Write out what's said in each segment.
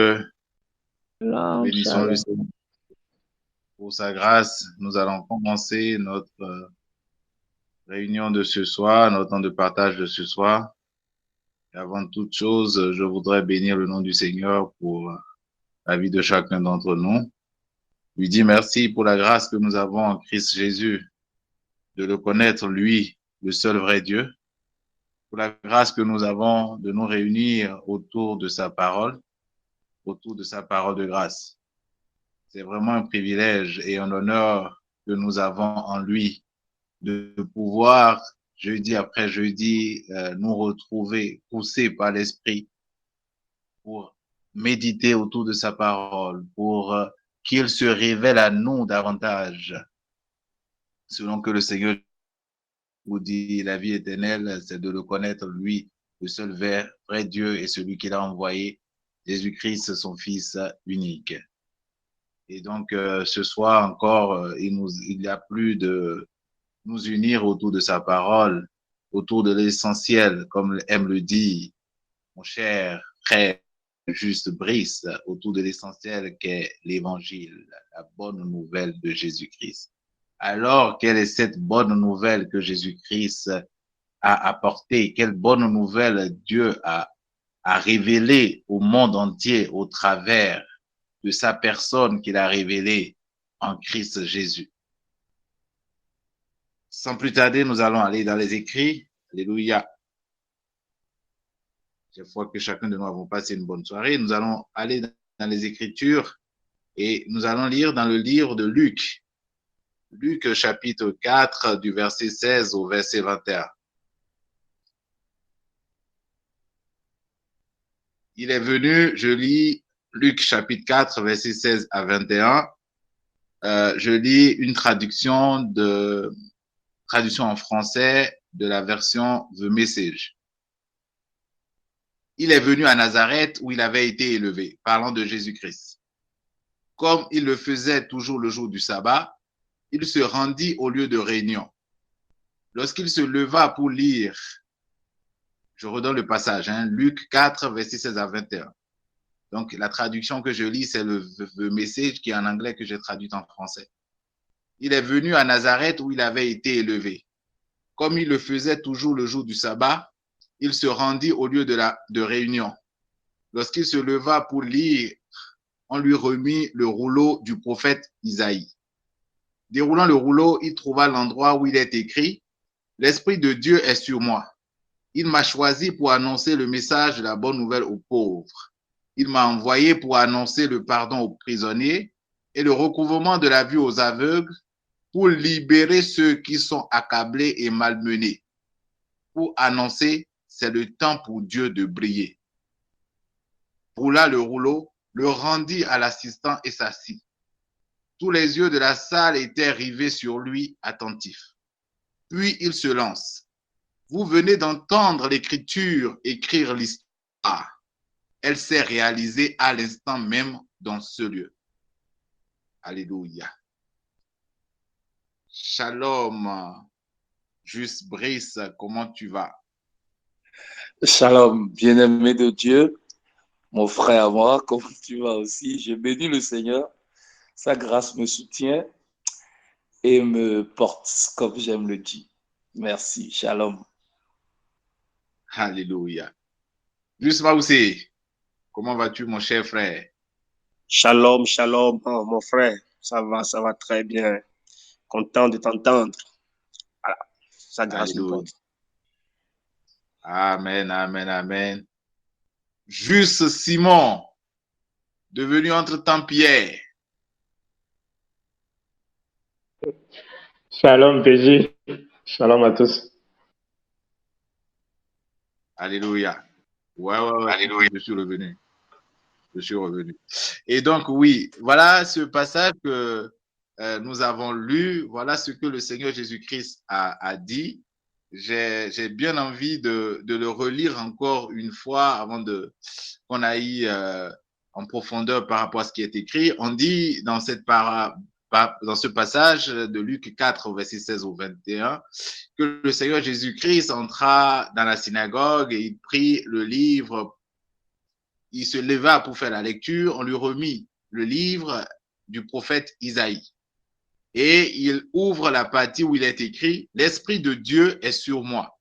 Shalom, Bénissons le shalom. Seigneur pour sa grâce. Nous allons commencer notre réunion de ce soir, notre temps de partage de ce soir. Et avant toute chose, je voudrais bénir le nom du Seigneur pour la vie de chacun d'entre nous. Lui dire merci pour la grâce que nous avons en Christ Jésus, de le connaître, lui, le seul vrai Dieu, pour la grâce que nous avons de nous réunir autour de sa parole de grâce. C'est vraiment un privilège et un honneur que nous avons en lui de pouvoir, jeudi après jeudi, nous retrouver poussés par l'Esprit pour méditer autour de sa parole, pour qu'il se révèle à nous davantage, selon que le Seigneur vous dit la vie éternelle, c'est de le connaître, lui, le seul vrai Dieu et celui qu'il a envoyé, Jésus-Christ, son Fils unique. Et donc, ce soir encore, il y a plus de nous unir autour de sa parole, autour de l'essentiel, comme aime le dire mon cher frère Juste Brice, autour de l'essentiel qu'est l'évangile, la bonne nouvelle de Jésus-Christ. Alors, quelle est cette bonne nouvelle que Jésus-Christ a apportée? Quelle bonne nouvelle Dieu a révélée au monde entier au travers de sa personne qu'il a révélée en Christ Jésus? Sans plus tarder, nous allons aller dans les écrits. Alléluia. J'espère que chacun de nous avons passé une bonne soirée. Nous allons aller dans les Écritures et nous allons lire dans le livre de Luc. Luc chapitre 4 du verset 16 au verset 21. Il est venu, je lis Luc chapitre 4 verset 16 à 21. Je lis une traduction en français de la version The Message. Il est venu à Nazareth où il avait été élevé, parlant de Jésus-Christ. Comme il le faisait toujours le jour du sabbat, il se rendit au lieu de réunion. Lorsqu'il se leva pour lire, je redonne le passage, Luc 4, verset 16 à 21. Donc, la traduction que je lis, c'est le Message qui est en anglais que j'ai traduit en français. Il est venu à Nazareth où il avait été élevé. Comme il le faisait toujours le jour du sabbat, il se rendit au lieu de réunion. Lorsqu'il se leva pour lire, on lui remit le rouleau du prophète Isaïe. Déroulant le rouleau, il trouva l'endroit où il est écrit « L'Esprit de Dieu est sur moi. Il m'a choisi pour annoncer le message de la bonne nouvelle aux pauvres. Il m'a envoyé pour annoncer le pardon aux prisonniers et le recouvrement de la vue aux aveugles, pour libérer ceux qui sont accablés et malmenés, pour annoncer c'est le temps pour Dieu de briller. » Roula le rouleau, le rendit à l'assistant et s'assit. Tous les yeux de la salle étaient rivés sur lui, attentifs. Puis il se lance. Vous venez d'entendre l'Écriture écrire l'histoire. Elle s'est réalisée à l'instant même dans ce lieu. Alléluia. Shalom. Juste Brice, comment tu vas? Shalom, bien-aimé de Dieu, mon frère à moi, comme tu vas aussi, je bénis le Seigneur. Sa grâce me soutient et me porte, comme j'aime le dire. Merci, shalom. Alléluia. Juste Maoussé, comment vas-tu, mon cher frère? Shalom, shalom, oh, mon frère. Ça va très bien. Content de t'entendre. Voilà. Sa grâce nous Alléluia. porte. Amen, amen, amen. Juste Simon, devenu entre-temps Pierre. Shalom, PJ. Shalom à tous. Alléluia. Ouais, Alléluia. je suis revenu. Je suis revenu. Et donc, oui, voilà ce passage que nous avons lu. Voilà ce que le Seigneur Jésus-Christ a dit. J'ai bien envie de le relire encore une fois avant qu'on aille en profondeur par rapport à ce qui est écrit. On dit dans dans ce passage de Luc 4, verset 16 au 21, que le Seigneur Jésus-Christ entra dans la synagogue et il prit le livre il se leva pour faire la lecture, on lui remit le livre du prophète Isaïe. Et il ouvre la partie où il est écrit « L'Esprit de Dieu est sur moi.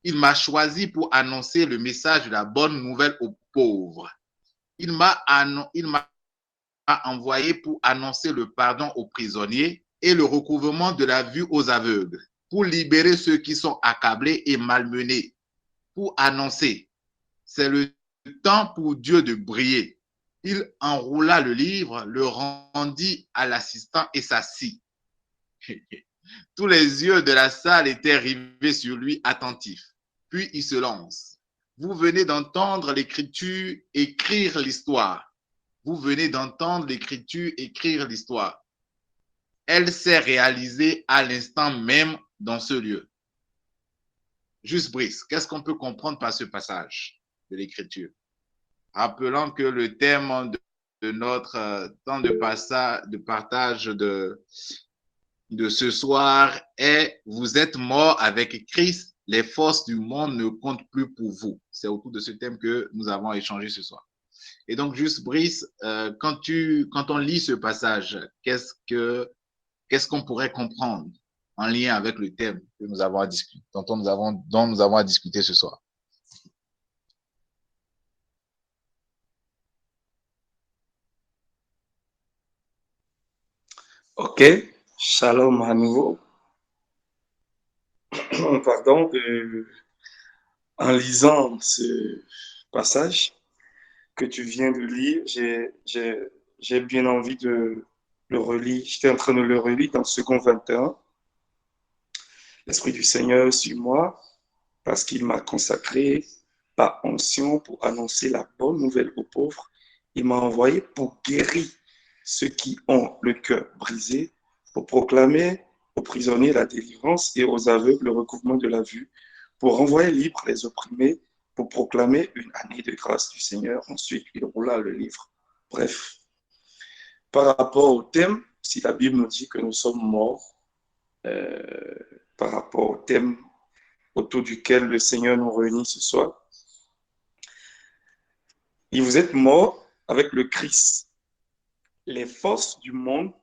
Il m'a choisi pour annoncer le message de la bonne nouvelle aux pauvres. Il m'a envoyé pour annoncer le pardon aux prisonniers et le recouvrement de la vue aux aveugles, pour libérer ceux qui sont accablés et malmenés, pour annoncer. C'est le temps pour Dieu de briller. Il enroula le livre, le rendit à l'assistant et s'assit. Tous les yeux de la salle étaient rivés sur lui, attentifs. Puis il se lance. Vous venez d'entendre l'Écriture écrire l'histoire. Vous venez d'entendre l'Écriture écrire l'histoire. Elle s'est réalisée à l'instant même dans ce lieu. Juste Brice, qu'est-ce qu'on peut comprendre par ce passage de l'Écriture? Rappelant que le thème de notre temps de partage de ce soir est « Vous êtes morts avec Christ, les forces du monde ne comptent plus pour vous ». C'est autour de ce thème que nous avons échangé ce soir. Et donc, juste Brice, quand on lit ce passage, qu'est-ce qu'on pourrait comprendre en lien avec le thème que nous avons à discuter, dont nous avons à discuter ce soir? Ok, shalom à nouveau. Pardon, en lisant ce passage que tu viens de lire, j'ai bien envie de le relire. J'étais en train de le relire dans 2 21. L'Esprit du Seigneur sur moi, parce qu'il m'a consacré par onction pour annoncer la bonne nouvelle aux pauvres. Il m'a envoyé pour guérir ceux qui ont le cœur brisé, pour proclamer aux prisonniers la délivrance et aux aveugles le recouvrement de la vue, pour renvoyer libres les opprimés, pour proclamer une année de grâce du Seigneur. Ensuite, il roula le livre. Bref, par rapport au thème, si la Bible nous dit que nous sommes morts, par rapport au thème autour duquel le Seigneur nous réunit ce soir, et vous êtes morts avec le Christ. Les forces du monde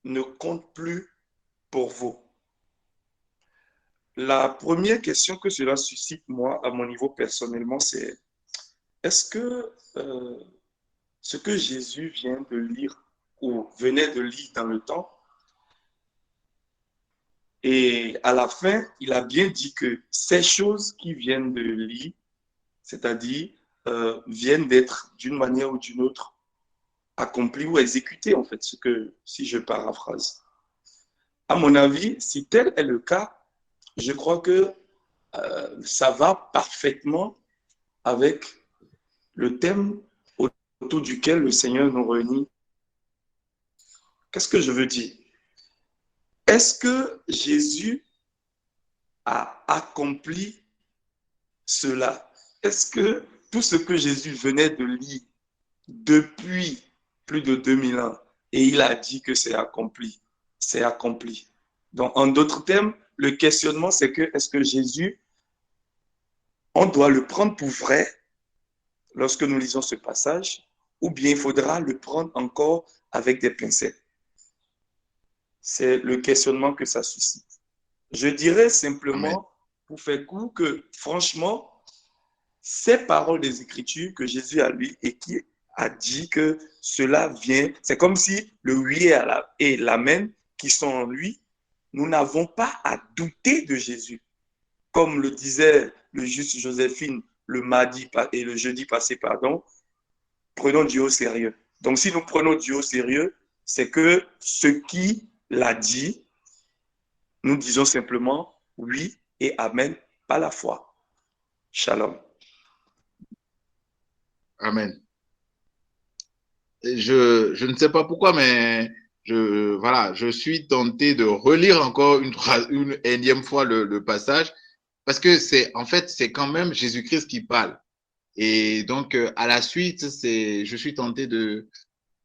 ne comptent plus pour vous. La première question que cela suscite, moi, à mon niveau personnellement, c'est est-ce que ce que Jésus vient de lire ou venait de lire dans le temps, et à la fin, il a bien dit que ces choses qui viennent de lire, c'est-à-dire viennent d'être d'une manière ou d'une autre accomplies ou exécutées, en fait, si je paraphrase. À mon avis, si tel est le cas, je crois que ça va parfaitement avec le thème autour duquel le Seigneur nous réunit. Qu'est-ce que je veux dire? Est-ce que Jésus a accompli cela? Est-ce que tout ce que Jésus venait de lire depuis plus de 2000 ans, et il a dit que c'est accompli, c'est accompli. Donc, en d'autres termes, le questionnement, c'est que est-ce que Jésus, on doit le prendre pour vrai lorsque nous lisons ce passage, ou bien il faudra le prendre encore avec des pincettes? C'est le questionnement que ça suscite. Je dirais simplement, Amen, pour faire court, que franchement, ces paroles des Écritures que Jésus a lues et qui a dit que cela vient, c'est comme si le oui et l'amen qui sont en lui, nous n'avons pas à douter de Jésus. Comme le disait le juste Joséphine le mardi et le jeudi passé, pardon, prenons Dieu au sérieux. Donc si nous prenons Dieu au sérieux, c'est que ce qui l'a dit, nous disons simplement oui et amen par la foi. Shalom. amen. Je ne sais pas pourquoi, mais je suis tenté de relire encore une énième fois le passage, parce que en fait, c'est quand même Jésus-Christ qui parle. Et donc, à la suite, je suis tenté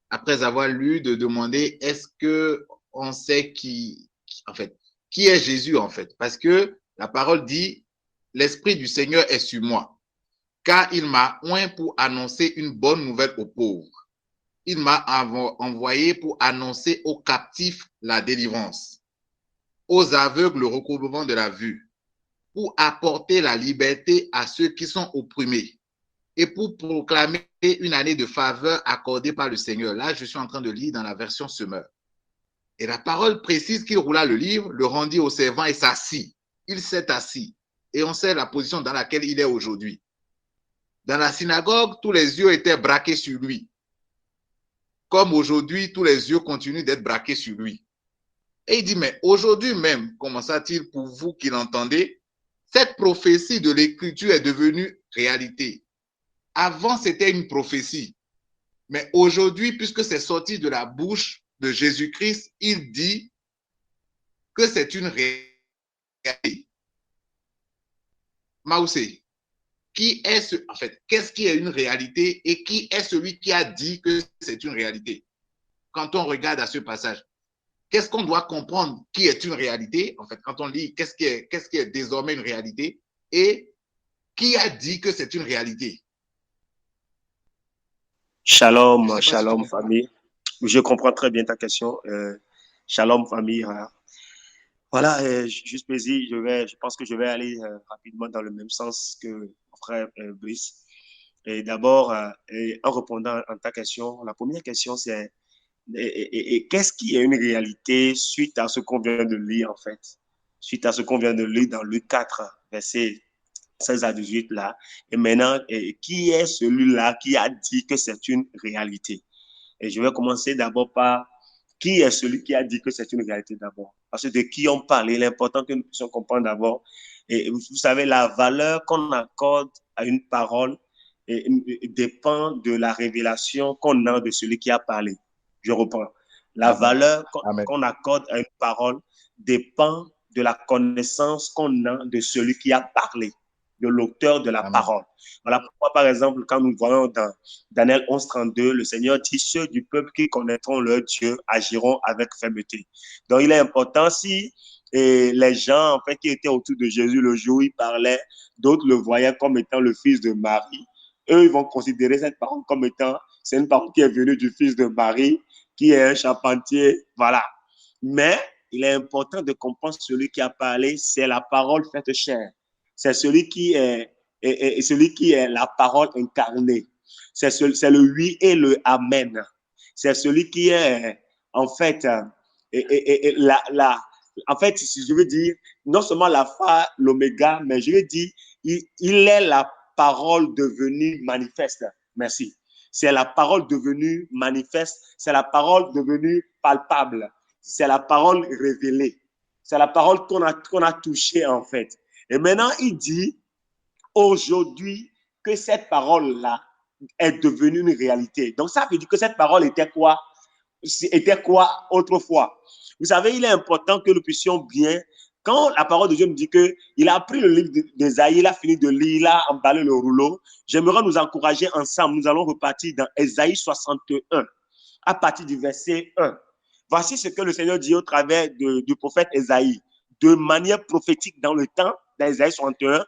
après avoir lu, de demander, est-ce que on sait en fait, qui est Jésus, en fait? Parce que la parole dit, l'Esprit du Seigneur est sur moi. car il m'a oint pour annoncer une bonne nouvelle aux pauvres. Il m'a envoyé pour annoncer aux captifs la délivrance, aux aveugles le recouvrement de la vue, pour apporter la liberté à ceux qui sont opprimés et pour proclamer une année de faveur accordée par le Seigneur. Là, je suis en train de lire dans la version Semeur. Et la parole précise qu'il roula le livre, le rendit au servant et s'assit. Il s'est assis. Et on sait la position dans laquelle il est aujourd'hui. Dans la synagogue, tous les yeux étaient braqués sur lui. Comme aujourd'hui, tous les yeux continuent d'être braqués sur lui. Et il dit, mais aujourd'hui même, commença-t-il pour vous qui l'entendez, cette prophétie de l'Écriture est devenue réalité. Avant, c'était une prophétie. Mais aujourd'hui, puisque c'est sorti de la bouche de Jésus-Christ, il dit que c'est une réalité. Maoussé, qu'est-ce qui est une réalité et qui est celui qui a dit que c'est une réalité? Quand on regarde à ce passage, qu'est-ce qu'on doit comprendre qui est une réalité? En fait, quand on lit qu'est-ce qui est désormais une réalité et qui a dit que c'est une réalité? Shalom, shalom famille. Je comprends très bien ta question. Shalom famille. Voilà, juste plaisir. Je pense que je vais aller rapidement dans le même sens que mon frère Brice. Et d'abord, en répondant à ta question, la première question c'est qu'est-ce qui est une réalité suite à ce qu'on vient de lire en fait, suite à ce qu'on vient de lire dans Luc 4, verset 16 à 18 là. Et maintenant, qui est celui-là qui a dit que c'est une réalité? Et je vais commencer d'abord par qui est celui qui a dit que c'est une réalité d'abord. Parce que de qui on parle, il est important que nous puissions comprendre d'abord. Et vous savez, la valeur qu'on accorde à une parole dépend de la révélation qu'on a de celui qui a parlé. Je reprends. La valeur qu'on accorde à une parole dépend de la connaissance qu'on a de celui qui a parlé, de l'auteur de la parole. Voilà pourquoi, par exemple, quand nous voyons dans Daniel 11:32, le Seigneur dit, ceux du peuple qui connaîtront leur Dieu agiront avec fermeté. Donc, il est important si les gens en fait, qui étaient autour de Jésus le jour où il parlait, d'autres le voyaient comme étant le fils de Marie. Eux, ils vont considérer cette parole comme étant, c'est une parole qui est venue du fils de Marie, qui est un charpentier, voilà. Mais il est important de comprendre celui qui a parlé, c'est la parole faite chair. C'est celui qui est la parole incarnée. C'est le oui et le amen. C'est celui qui est, en fait, en fait, je veux dire, non seulement l'alpha, l'oméga, mais je veux dire, il est la parole devenue manifeste. Merci. C'est la parole devenue manifeste. C'est la parole devenue palpable. C'est la parole révélée. C'est la parole qu'on a touchée, en fait. Et maintenant, il dit, aujourd'hui, que cette parole-là est devenue une réalité. Donc, ça veut dire que cette parole était quoi? Était quoi autrefois? Vous savez, il est important que nous puissions bien, quand la parole de Dieu nous dit qu'il a pris le livre d'Ésaïe, il a fini de lire, il a emballé le rouleau, j'aimerais nous encourager ensemble. Nous allons repartir dans Ésaïe 61, à partir du verset 1. Voici ce que le Seigneur dit au travers du prophète Ésaïe, de manière prophétique dans le temps, dans Ésaïe 61.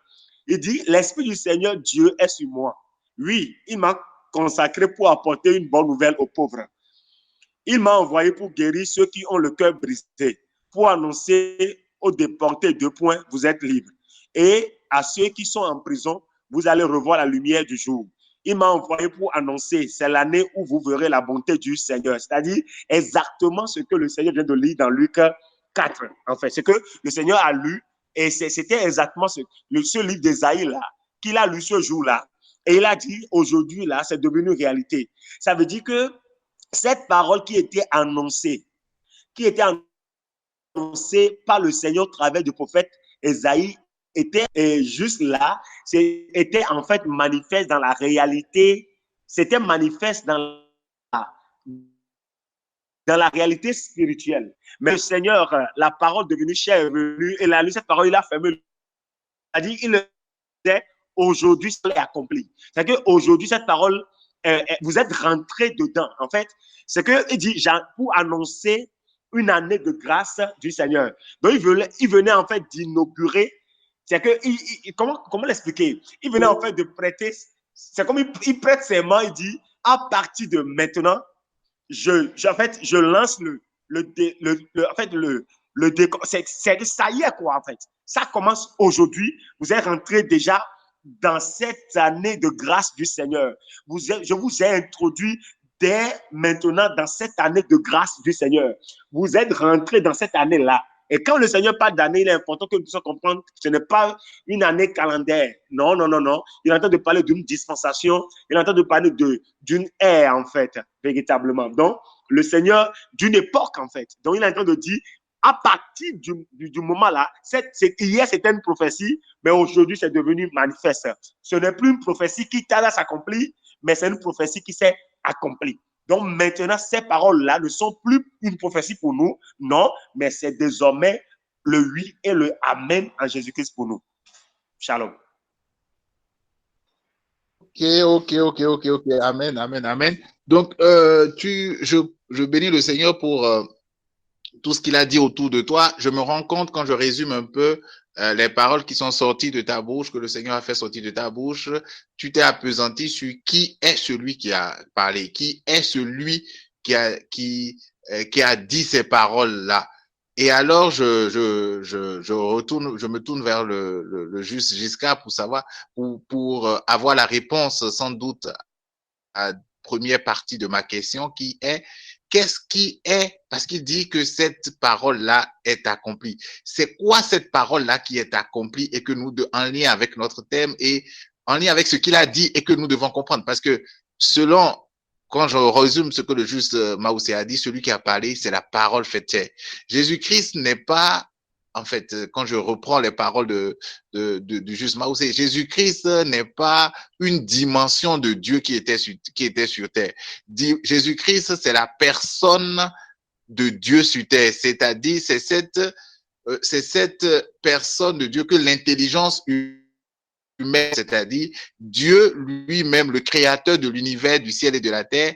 Il dit, l'Esprit du Seigneur Dieu est sur moi. Oui, il m'a consacré pour apporter une bonne nouvelle aux pauvres. Il m'a envoyé pour guérir ceux qui ont le cœur brisé, pour annoncer aux déportés, 2 points, vous êtes libres. Et à ceux qui sont en prison, vous allez revoir la lumière du jour. Il m'a envoyé pour annoncer, c'est l'année où vous verrez la bonté du Seigneur. C'est-à-dire exactement ce que le Seigneur vient de lire dans Luc 4. En fait, c'est que le Seigneur a lu, et c'était exactement ce livre d'Ésaïe-là, qu'il a lu ce jour-là. Et il a dit, aujourd'hui, là, c'est devenu réalité. Ça veut dire que cette parole qui était annoncée par le Seigneur au travers du prophète Ésaïe, était juste là, était en fait manifeste dans la réalité, c'était manifeste dans la réalité spirituelle. Mais le Seigneur, la parole devenue chair est venue, et il a lu cette parole, il a fermé. C'est-à-dire, il le disait, aujourd'hui, cela est accompli. C'est-à-dire qu'aujourd'hui, cette parole, vous êtes rentrés dedans. En fait, c'est qu'il dit, pour annoncer une année de grâce du Seigneur. Donc, il venait en fait d'inaugurer C'est que, comment l'expliquer? Il venait en fait de prêter, c'est comme il prête ses mains, il dit, à partir de maintenant, en fait, je lance ça y est, quoi, en fait. Ça commence aujourd'hui. Vous êtes rentré déjà dans cette année de grâce du Seigneur. Je vous ai introduit dès maintenant dans cette année de grâce du Seigneur. Vous êtes rentré dans cette année-là. Et quand le Seigneur parle d'année, il est important que nous puissions comprendre que ce n'est pas une année calendaire. Non, non, non, non. Il est en train de parler d'une dispensation. Il est en train de parler d'une ère, en fait, véritablement. Donc, le Seigneur, d'une époque, en fait. Donc, il est en train de dire, à partir du moment-là, hier, c'était une prophétie, mais aujourd'hui, c'est devenu manifeste. Ce n'est plus une prophétie qui tarde à s'accomplir, mais c'est une prophétie qui s'est accomplie. Donc maintenant, ces paroles-là ne sont plus une prophétie pour nous, non, mais c'est désormais le oui et le amen en Jésus-Christ pour nous. Shalom. Ok. Amen, amen, amen. Donc, je bénis le Seigneur pour tout ce qu'il a dit autour de toi. Je me rends compte quand je résume un peu les paroles qui sont sorties de ta bouche, que le Seigneur a fait sortir de ta bouche, tu t'es appesanti sur qui est celui qui a parlé, qui est celui qui a dit ces paroles-là. Et alors, je me tourne vers le juste Giscard pour savoir, pour avoir la réponse sans doute à la première partie de ma question, qui est qu'est-ce qui est, parce qu'il dit que cette parole-là est accomplie. C'est quoi cette parole-là qui est accomplie et que nous, en lien avec notre thème et en lien avec ce qu'il a dit et que nous devons comprendre? Parce que quand je résume ce que le juste Maoussé a dit, celui qui a parlé, c'est la parole faite chair. Jésus-Christ n'est pas, en fait, quand je reprends les paroles du juste Maoussé, Jésus-Christ n'est pas une dimension de Dieu qui était sur terre. Jésus-Christ, c'est la personne de Dieu sur terre. C'est-à-dire, c'est cette personne de Dieu que l'intelligence humaine, c'est-à-dire Dieu lui-même, le créateur de l'univers, du ciel et de la terre,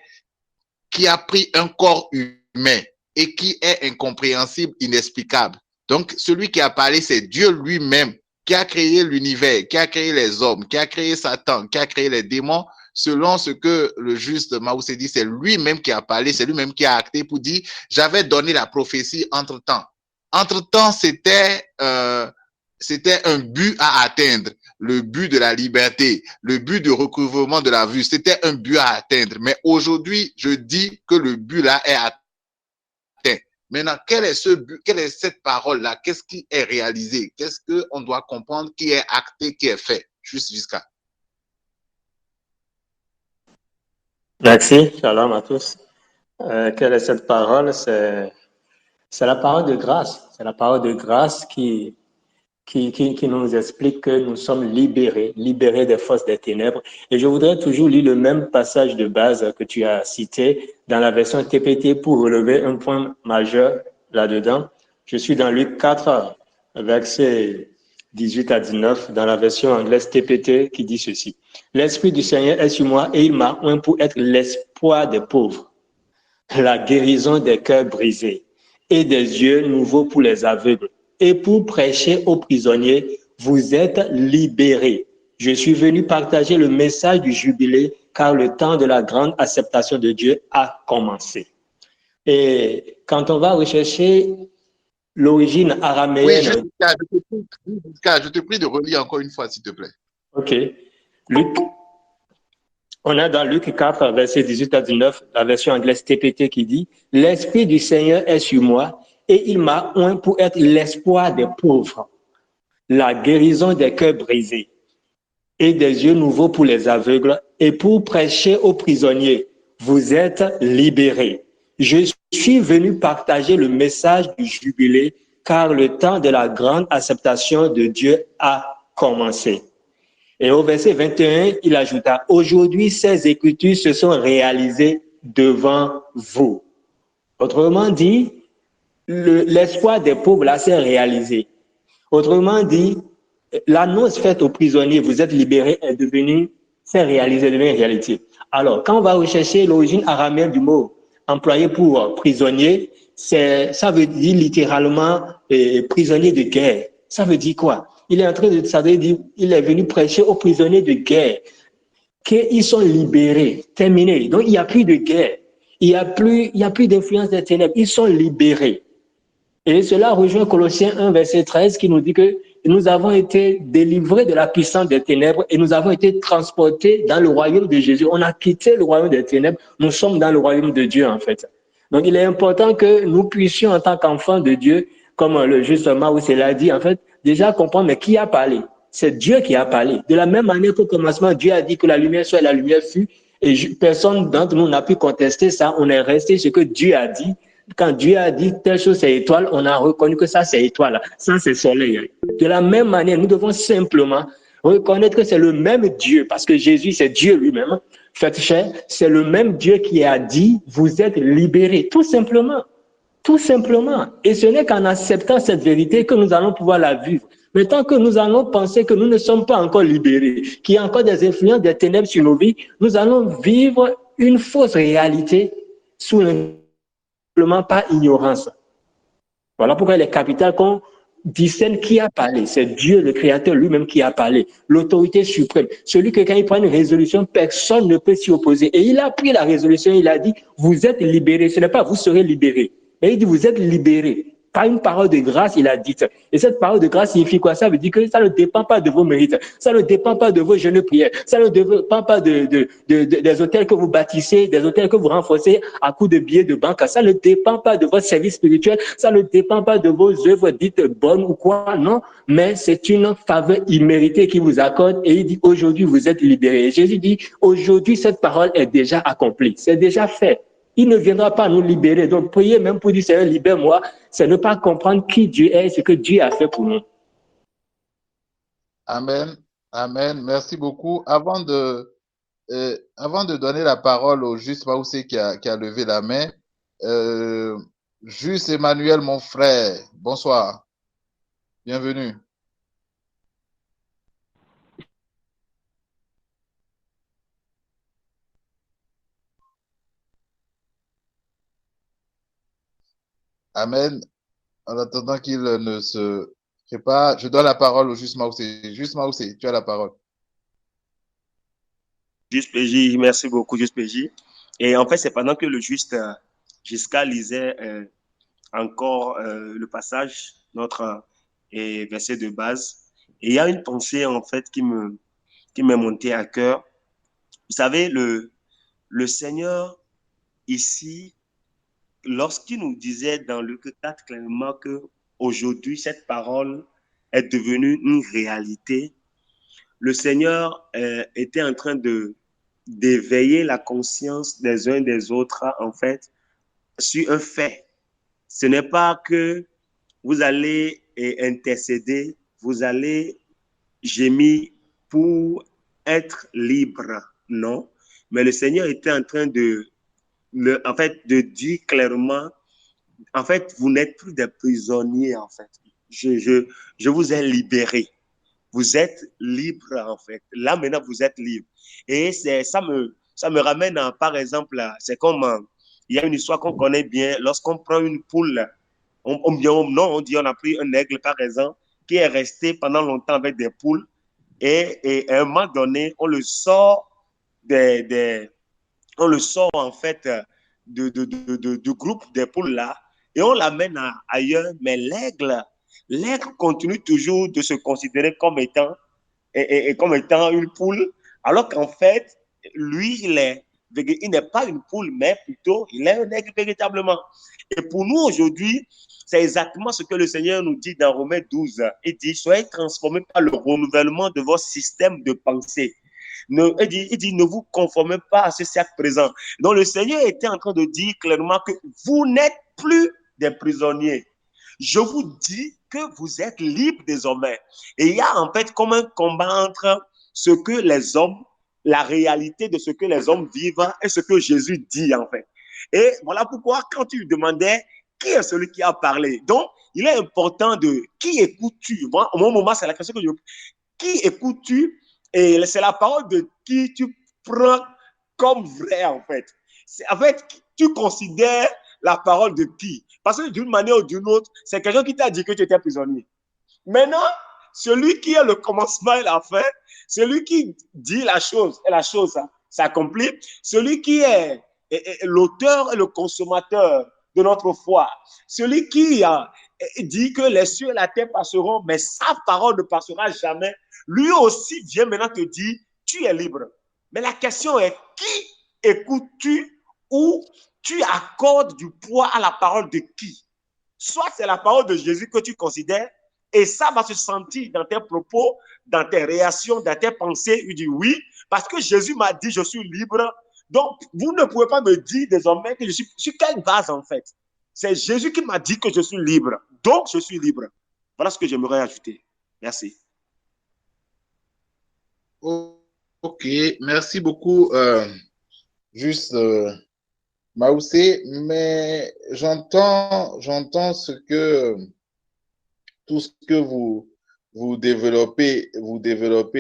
qui a pris un corps humain et qui est incompréhensible, inexplicable. Donc, celui qui a parlé, c'est Dieu lui-même qui a créé l'univers, qui a créé les hommes, qui a créé Satan, qui a créé les démons. Selon ce que le juste Maoussé dit, c'est lui-même qui a parlé, c'est lui-même qui a acté pour dire, j'avais donné la prophétie entre-temps. Entre-temps, c'était un but à atteindre, le but de la liberté, le but de recouvrement de la vue, c'était un but à atteindre. Mais aujourd'hui, je dis que le but là est atteint. Maintenant, quel est ce but, quelle est cette parole-là? Qu'est-ce qui est réalisé? Qu'est-ce qu'on doit comprendre qui est acté, qui est fait? Juste jusqu'à. Merci, shalom à tous. Quelle est cette parole? C'est la parole de grâce. C'est la parole de grâce qui nous explique que nous sommes libérés des forces des ténèbres. Et je voudrais toujours lire le même passage de base que tu as cité dans la version TPT pour relever un point majeur là-dedans. Je suis dans Luc 4, versets 18 à 19, dans la version anglaise TPT qui dit ceci. « L'Esprit du Seigneur est sur moi et il m'a oint pour être l'espoir des pauvres, la guérison des cœurs brisés et des yeux nouveaux pour les aveugles, et pour prêcher aux prisonniers, vous êtes libérés. Je suis venu partager le message du jubilé, car le temps de la grande acceptation de Dieu a commencé. » Et quand on va rechercher l'origine araméenne... Oui, je te prie de relire encore une fois, s'il te plaît. OK. On a dans Luc 4, verset 18 à 19, la version anglaise TPT qui dit « L'Esprit du Seigneur est sur moi, et il m'a oint pour être l'espoir des pauvres, la guérison des cœurs brisés et des yeux nouveaux pour les aveugles, et pour prêcher aux prisonniers, vous êtes libérés. Je suis venu partager le message du jubilé, car le temps de la grande acceptation de Dieu a commencé. » Et au verset 21, il ajouta, « Aujourd'hui, ces écritures se sont réalisées devant vous. » Autrement dit, l'espoir des pauvres là s'est réalisé. Autrement dit, l'annonce faite aux prisonniers, vous êtes libérés, s'est réalisée, devient réalité. Alors, quand on va rechercher l'origine araméenne du mot employé pour prisonnier, ça veut dire littéralement prisonnier de guerre. Ça veut dire quoi? Il est en train de, ça veut dire, il est venu prêcher aux prisonniers de guerre qu'ils sont libérés, terminés. Donc, il n'y a plus de guerre. Il n'y a plus d'influence des ténèbres. Ils sont libérés. Et cela rejoint Colossiens 1, verset 13, qui nous dit que nous avons été délivrés de la puissance des ténèbres et nous avons été transportés dans le royaume de Jésus. On a quitté le royaume des ténèbres. Nous sommes dans le royaume de Dieu, en fait. Donc, il est important que nous puissions, en tant qu'enfants de Dieu, comme justement où c'est l'a dit, en fait, déjà comprendre, mais qui a parlé? C'est Dieu qui a parlé. De la même manière qu'au commencement, Dieu a dit que la lumière soit et la lumière fut, et personne d'entre nous n'a pu contester ça. On est resté ce que Dieu a dit. Quand Dieu a dit telle chose c'est étoile, on a reconnu que ça c'est étoile, ça c'est soleil. De la même manière, nous devons simplement reconnaître que c'est le même Dieu, parce que Jésus c'est Dieu lui-même. Faites chair, c'est le même Dieu qui a dit vous êtes libérés, tout simplement. Tout simplement. Et ce n'est qu'en acceptant cette vérité que nous allons pouvoir la vivre. Mais tant que nous allons penser que nous ne sommes pas encore libérés, qu'il y a encore des influences des ténèbres sur nos vies, nous allons vivre une fausse réalité sous simplement par ignorance. Voilà pourquoi il est capital qu'on discerne qui a parlé. C'est Dieu, le Créateur lui-même qui a parlé. L'autorité suprême. Celui que quand il prend une résolution, personne ne peut s'y opposer. Et il a pris la résolution, il a dit, vous êtes libérés. Ce n'est pas vous serez libérés. Mais il dit, vous êtes libérés. Par une parole de grâce, il a dit. Et cette parole de grâce signifie quoi? Ça veut dire que ça ne dépend pas de vos mérites. Ça ne dépend pas de vos jeunes prières. Ça ne dépend pas des hôtels que vous bâtissez, des hôtels que vous renforcez à coups de billets de banque. Ça ne dépend pas de votre service spirituel. Ça ne dépend pas de vos œuvres dites bonnes ou quoi. Non, mais c'est une faveur imméritée qu'il vous accorde. Et il dit, aujourd'hui, vous êtes libérés. Et Jésus dit, aujourd'hui, cette parole est déjà accomplie. C'est déjà fait. Il ne viendra pas nous libérer. Donc, prier même pour dire, Seigneur, libère-moi, c'est ne pas comprendre qui Dieu est et ce que Dieu a fait pour nous. Amen. Amen. Merci beaucoup. Avant de donner la parole au Juste Maoussé qui a levé la main, Juste Emmanuel, mon frère, bonsoir. Bienvenue. Amen. En attendant qu'il ne se prépare, je donne la parole au Juste Maoussé. Juste Maoussé, tu as la parole. Juste PJ, merci beaucoup, Juste PJ. Et en fait, c'est pendant que le Juste Giscard lisait encore le passage, notre verset de base. Et il y a une pensée, en fait, qui m'est montée à cœur. Vous savez, le Seigneur, ici, lorsqu'il nous disait dans Luc 4 clairement que aujourd'hui cette parole est devenue une réalité, le Seigneur était en train d'éveiller la conscience des uns des autres, en fait, sur un fait. Ce n'est pas que vous allez intercéder, vous allez gémir pour être libre, non. Mais le Seigneur était en train en fait, de dire clairement, en fait, vous n'êtes plus des prisonniers, en fait. Je vous ai libérés. Vous êtes libre, en fait. Là, maintenant, vous êtes libre. Et ça me ramène à, par exemple, c'est comme, il y a une histoire qu'on connaît bien, lorsqu'on prend une poule, on dit on a pris un aigle, par exemple, qui est resté pendant longtemps avec des poules, et à un moment donné, on le sort en fait du groupe des poules là, et on l'amène ailleurs, mais l'aigle continue toujours de se considérer comme étant, comme étant une poule, alors qu'en fait, lui, il n'est pas une poule, mais plutôt, il est un aigle véritablement. Et pour nous aujourd'hui, c'est exactement ce que le Seigneur nous dit dans Romains 12. Il dit, soyez transformés par le renouvellement de votre système de pensée. Il dit, ne vous conformez pas à ce siècle présent. Donc, le Seigneur était en train de dire clairement que vous n'êtes plus des prisonniers. Je vous dis que vous êtes libres désormais. Et il y a en fait comme un combat entre ce que les hommes, la réalité de ce que les hommes vivent et ce que Jésus dit en fait. Et voilà pourquoi quand tu demandais qui est celui qui a parlé, donc il est important de qui écoutes-tu. Moi, au moment, c'est la question que je... Qui écoutes-tu? Et c'est la parole de qui tu prends comme vrai, en fait. En fait, tu considères la parole de qui? Parce que d'une manière ou d'une autre, c'est quelqu'un qui t'a dit que tu étais prisonnier. Maintenant, celui qui est le commencement et la fin, celui qui dit la chose et la chose s'accomplit, celui qui est l'auteur et le consommateur de notre foi, celui qui dit que les cieux et la terre passeront, mais sa parole ne passera jamais, lui aussi vient maintenant te dire, tu es libre. Mais la question est, qui écoutes-tu ou tu accordes du poids à la parole de qui? Soit c'est la parole de Jésus que tu considères, et ça va se sentir dans tes propos, dans tes réactions, dans tes pensées. Il dit oui, parce que Jésus m'a dit, je suis libre. Donc, vous ne pouvez pas me dire désormais que je suis sur quelle base en fait. C'est Jésus qui m'a dit que je suis libre. Donc, je suis libre. Voilà ce que j'aimerais ajouter. Merci. Ok, merci beaucoup. Juste, Maoussé, mais j'entends tout ce que vous développez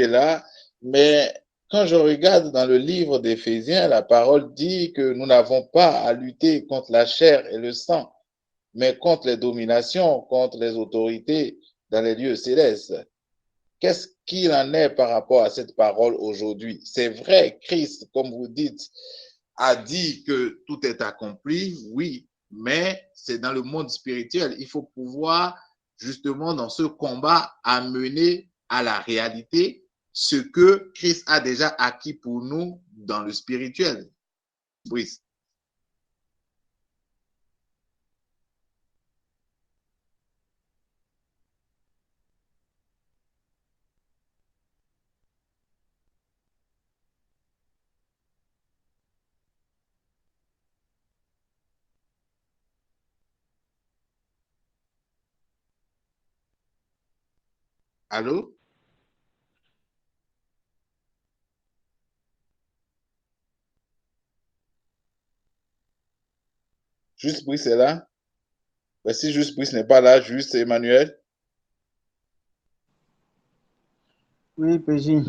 là, mais quand je regarde dans le livre d'Éphésiens, la parole dit que nous n'avons pas à lutter contre la chair et le sang, mais contre les dominations, contre les autorités dans les lieux célestes. Qu'est-ce qu'il en est par rapport à cette parole aujourd'hui? C'est vrai, Christ, comme vous dites, a dit que tout est accompli, oui, mais c'est dans le monde spirituel. Il faut pouvoir, justement, dans ce combat, amener à la réalité ce que Christ a déjà acquis pour nous dans le spirituel. Brice. Allô? Juste Brice est là? Ben, si Juste Brice n'est pas là, juste Emmanuel. Oui, PJ.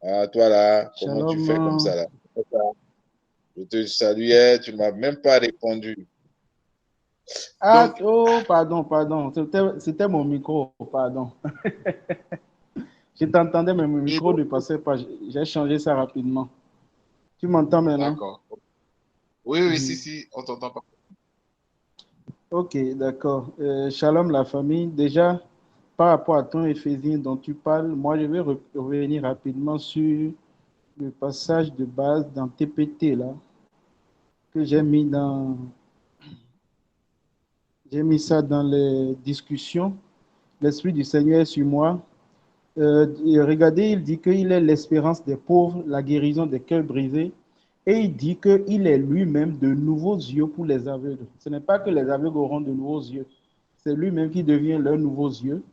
Ah, toi là, comment tu Shalom. fais comme ça là? Je te saluais, tu ne m'as même pas répondu. Ah, Donc, oh, pardon. C'était mon micro, pardon. Je t'entendais, mais mon micro ne passait pas. J'ai changé ça rapidement. Tu m'entends maintenant? d'accord. Oui, si, on t'entend pas. Ok, d'accord. Shalom, la famille. Déjà, par rapport à ton Éphésiens dont tu parles, moi, je vais revenir rapidement sur le passage de base dans TPT, là, que j'ai mis ça dans les discussions. L'Esprit du Seigneur est sur moi. Regardez, il dit qu'il est l'espérance des pauvres, la guérison des cœurs brisés. Et il dit qu'il est lui-même de nouveaux yeux pour les aveugles. Ce n'est pas que les aveugles auront de nouveaux yeux. C'est lui-même qui devient leurs nouveaux yeux.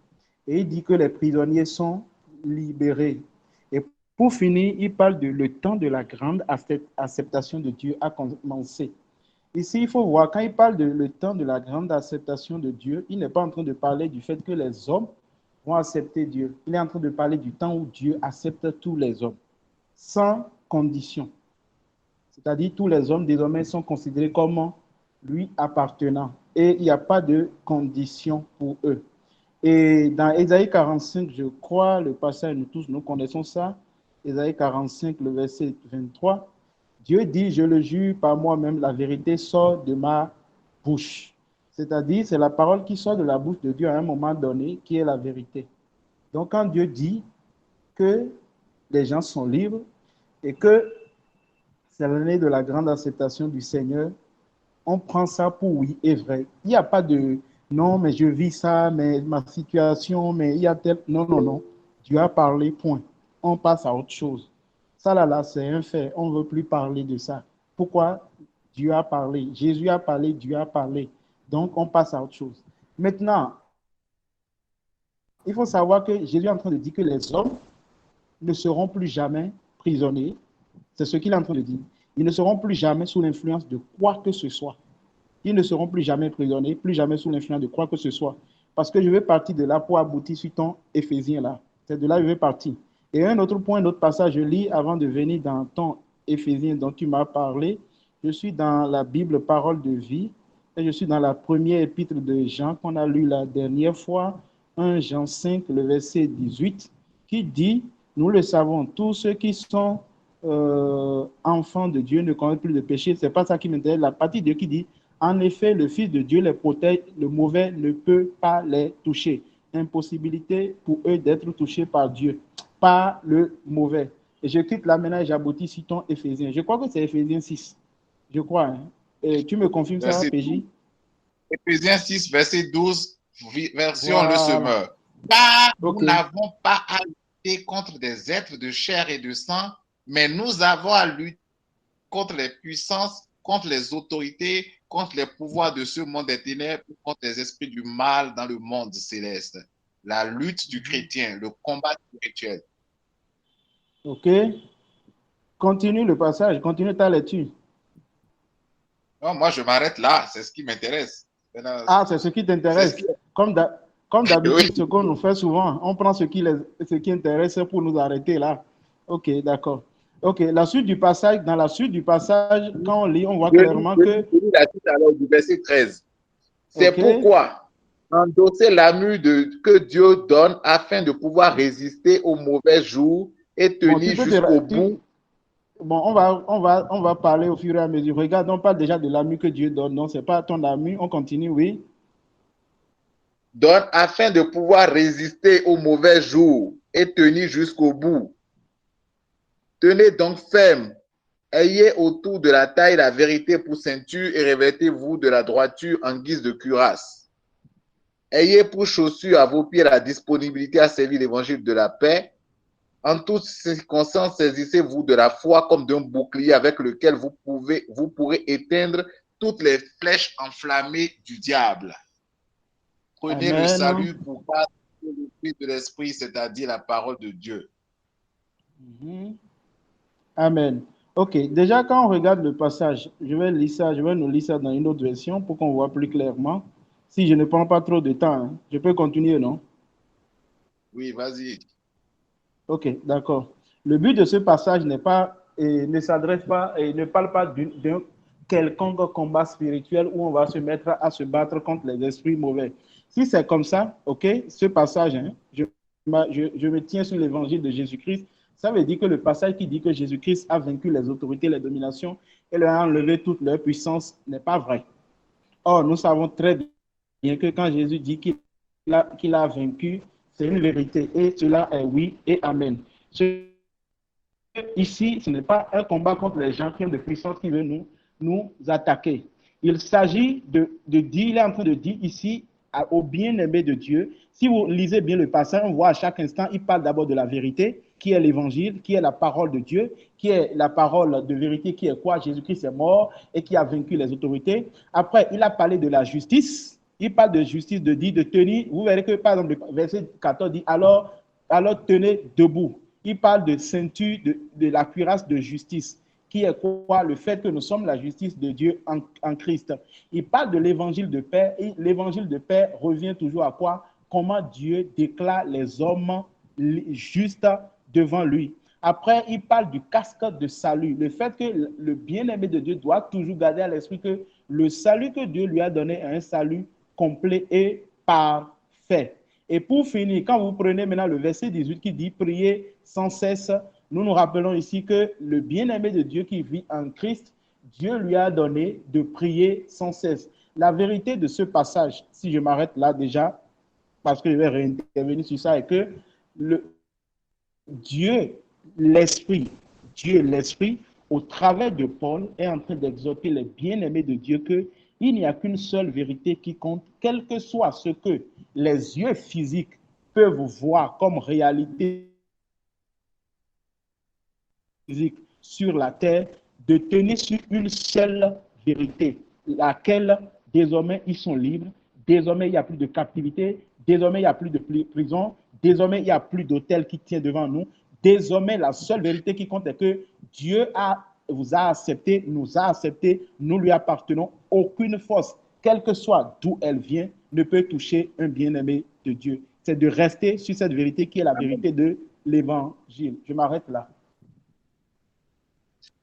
Et il dit que les prisonniers sont libérés. Et pour finir, il parle de le temps de la grande acceptation de Dieu a commencé. Ici, il faut voir, quand il parle de le temps de la grande acceptation de Dieu, il n'est pas en train de parler du fait que les hommes vont accepter Dieu. Il est en train de parler du temps où Dieu accepte tous les hommes, sans condition. C'est-à-dire tous les hommes désormais sont considérés comme lui appartenant. Et il n'y a pas de condition pour eux. Et dans Ésaïe 45, je crois, le passage, nous tous, nous connaissons ça. Ésaïe 45, le verset 23. Dieu dit, je le jure par moi-même, la vérité sort de ma bouche. C'est-à-dire, c'est la parole qui sort de la bouche de Dieu à un moment donné qui est la vérité. Donc, quand Dieu dit que les gens sont libres et que c'est l'année de la grande acceptation du Seigneur, on prend ça pour oui et vrai. Il n'y a pas de non, mais je vis ça, mais ma situation, mais il y a tel. Non, non, non. Dieu a parlé, point. On passe à autre chose. Ça, là, c'est un fait. On ne veut plus parler de ça. Pourquoi? Dieu a parlé. Jésus a parlé, Dieu a parlé. Donc, on passe à autre chose. Maintenant, il faut savoir que Jésus est en train de dire que les hommes ne seront plus jamais prisonniers. C'est ce qu'il est en train de dire. Ils ne seront plus jamais sous l'influence de quoi que ce soit. Ils ne seront plus jamais prisonniers, plus jamais sous l'influence de quoi que ce soit. Parce que je vais partir de là pour aboutir sur ton Éphésien là. C'est de là que je vais partir. Et un autre point, un autre passage, je lis avant de venir dans ton Éphésien dont tu m'as parlé. Je suis dans la Bible Parole de vie et je suis dans la première épître de Jean qu'on a lu la dernière fois 1 Jean 5, le verset 18, qui dit, nous le savons, tous ceux qui sont enfants de Dieu ne commettent plus de péché. C'est pas ça qui m'intéresse. La partie de Dieu qui dit, en effet, le Fils de Dieu les protège, le mauvais ne peut pas les toucher. Impossibilité pour eux d'être touchés par Dieu, par le mauvais. Et je quitte là maintenant et j'aboutis, citons Éphésiens. Je crois que c'est Éphésiens 6. Je crois. Hein. Et tu me confirmes ça, PJ? Éphésiens 6, verset 12, version voilà. Le Semeur. Car nous n'avons pas à lutter contre des êtres de chair et de sang, mais nous avons à lutter contre les puissances, contre les autorités, contre les pouvoirs de ce monde des ténèbres, contre les esprits du mal dans le monde céleste. La lutte du chrétien, le combat spirituel. Ok. Continue le passage, continue ta lecture. Non, moi, je m'arrête là, c'est ce qui m'intéresse. Ah, c'est ce qui t'intéresse. Comme d'habitude, oui. Ce qu'on nous fait souvent, on prend ce qui intéresse pour nous arrêter là. Ok, d'accord. Ok, la suite du passage, dans la suite du passage, quand on lit, on voit clairement que... La suite alors du verset 13. C'est pourquoi endosser l'armure que Dieu donne afin de pouvoir résister aux mauvais jours et tenir jusqu'au bout. Bon, on va parler au fur et à mesure. Regarde, on parle déjà de l'armure que Dieu donne. Non, ce n'est pas ton armure. On continue, oui. Donne afin de pouvoir résister aux mauvais jours et tenir jusqu'au bout. Tenez donc ferme. Ayez autour de la taille la vérité pour ceinture et revêtez-vous de la droiture en guise de cuirasse. Ayez pour chaussure à vos pieds la disponibilité à servir l'évangile de la paix. En toutes circonstances, saisissez-vous de la foi comme d'un bouclier avec lequel vous pourrez éteindre toutes les flèches enflammées du diable. Prenez le salut pour garder le fruit de l'esprit, c'est-à-dire la parole de Dieu. Amen. Ok, déjà quand on regarde le passage, je vais nous lire ça dans une autre version pour qu'on voit plus clairement. Si je ne prends pas trop de temps, hein, je peux continuer, non? Oui, vas-y. Ok, d'accord. Le but de ce passage ne s'adresse pas et ne parle pas d'un quelconque combat spirituel où on va se mettre à se battre contre les esprits mauvais. Si c'est comme ça, ok, ce passage, hein, je me tiens sur l'évangile de Jésus-Christ. Ça veut dire que le passage qui dit que Jésus-Christ a vaincu les autorités, les dominations et leur a enlevé toute leur puissance n'est pas vrai. Or, nous savons très bien que quand Jésus dit qu'il a vaincu, c'est une vérité et cela est oui et amen. Ici, ce n'est pas un combat contre les gens qui ont de puissance qui veulent nous attaquer. Il s'agit de dire, il est en train de dire ici au bien-aimé de Dieu. Si vous lisez bien le passage, on voit à chaque instant, il parle d'abord de la vérité, qui est l'évangile, qui est la parole de Dieu, qui est la parole de vérité, qui est quoi? Jésus-Christ est mort et qui a vaincu les autorités. Après, il a parlé de la justice. Il parle de justice, de dire, de tenir. Vous verrez que, par exemple, le verset 14 dit, alors tenez debout. Il parle de ceinture, de la cuirasse de justice, qui est quoi? Le fait que nous sommes la justice de Dieu en Christ. Il parle de l'évangile de paix, et l'évangile de paix revient toujours à quoi? Comment Dieu déclare les hommes justes devant lui. Après, il parle du casque de salut, le fait que le bien-aimé de Dieu doit toujours garder à l'esprit que le salut que Dieu lui a donné est un salut complet et parfait. Et pour finir, quand vous prenez maintenant le verset 18 qui dit « Priez sans cesse », nous nous rappelons ici que le bien-aimé de Dieu qui vit en Christ, Dieu lui a donné de prier sans cesse. La vérité de ce passage, si je m'arrête là déjà, parce que je vais réintervenir sur ça, est que Dieu, l'Esprit, au travers de Paul, est en train d'exhorter les bien-aimés de Dieu qu'il n'y a qu'une seule vérité qui compte, quel que soit ce que les yeux physiques peuvent voir comme réalité physique sur la terre, de tenir sur une seule vérité, laquelle désormais ils sont libres, désormais il n'y a plus de captivité, désormais il n'y a plus de prison, désormais il n'y a plus d'hôtel qui tient devant nous, désormais la seule vérité qui compte est que Dieu vous a accepté, nous lui appartenons, aucune force, quelle que soit d'où elle vient, ne peut toucher un bien-aimé de Dieu. C'est de rester sur cette vérité qui est la vérité de l'évangile. Je m'arrête là.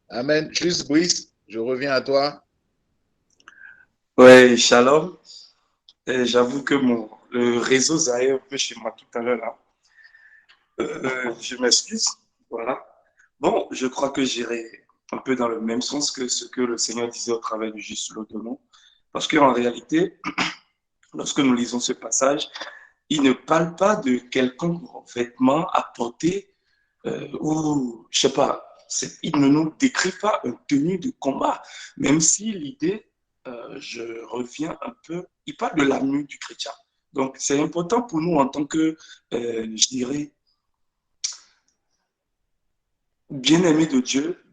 Amen. Juste Brice, je reviens à toi. Oui, shalom. J'avoue que le réseau zaillait un peu chez moi tout à l'heure là. Je m'excuse. Voilà. Bon, je crois que j'irai un peu dans le même sens que ce que le Seigneur disait au travers du juste l'autonom. Parce qu'en réalité, lorsque nous lisons ce passage, il ne parle pas de quelconque vêtement à porter ou, je sais pas, il ne nous décrit pas une tenue de combat, même si l'idée, je reviens un peu, il parle de l'armure du chrétien. Donc, c'est important pour nous en tant que, je dirais, bien-aimés de Dieu,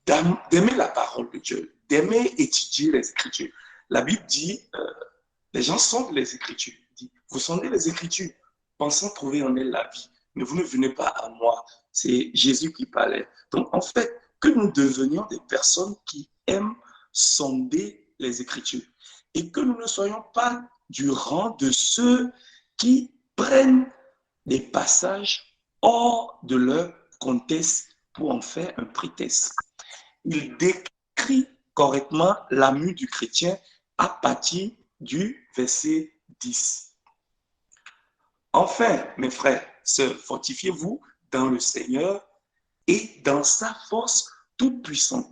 d'aimer la parole de Dieu, d'aimer étudier les Écritures. La Bible dit, les gens sondent les Écritures. Dit, vous sondez les Écritures, pensant trouver en elles la vie, mais vous ne venez pas à moi. C'est Jésus qui parlait. Donc, en fait, que nous devenions des personnes qui aiment sonder les Écritures et que nous ne soyons pas du rang de ceux qui prennent des passages hors de leur contexte pour en faire un prétexte. Il décrit correctement l'armure du chrétien à partir du verset 10. Enfin, mes frères, fortifiez-vous dans le Seigneur et dans sa force toute puissante.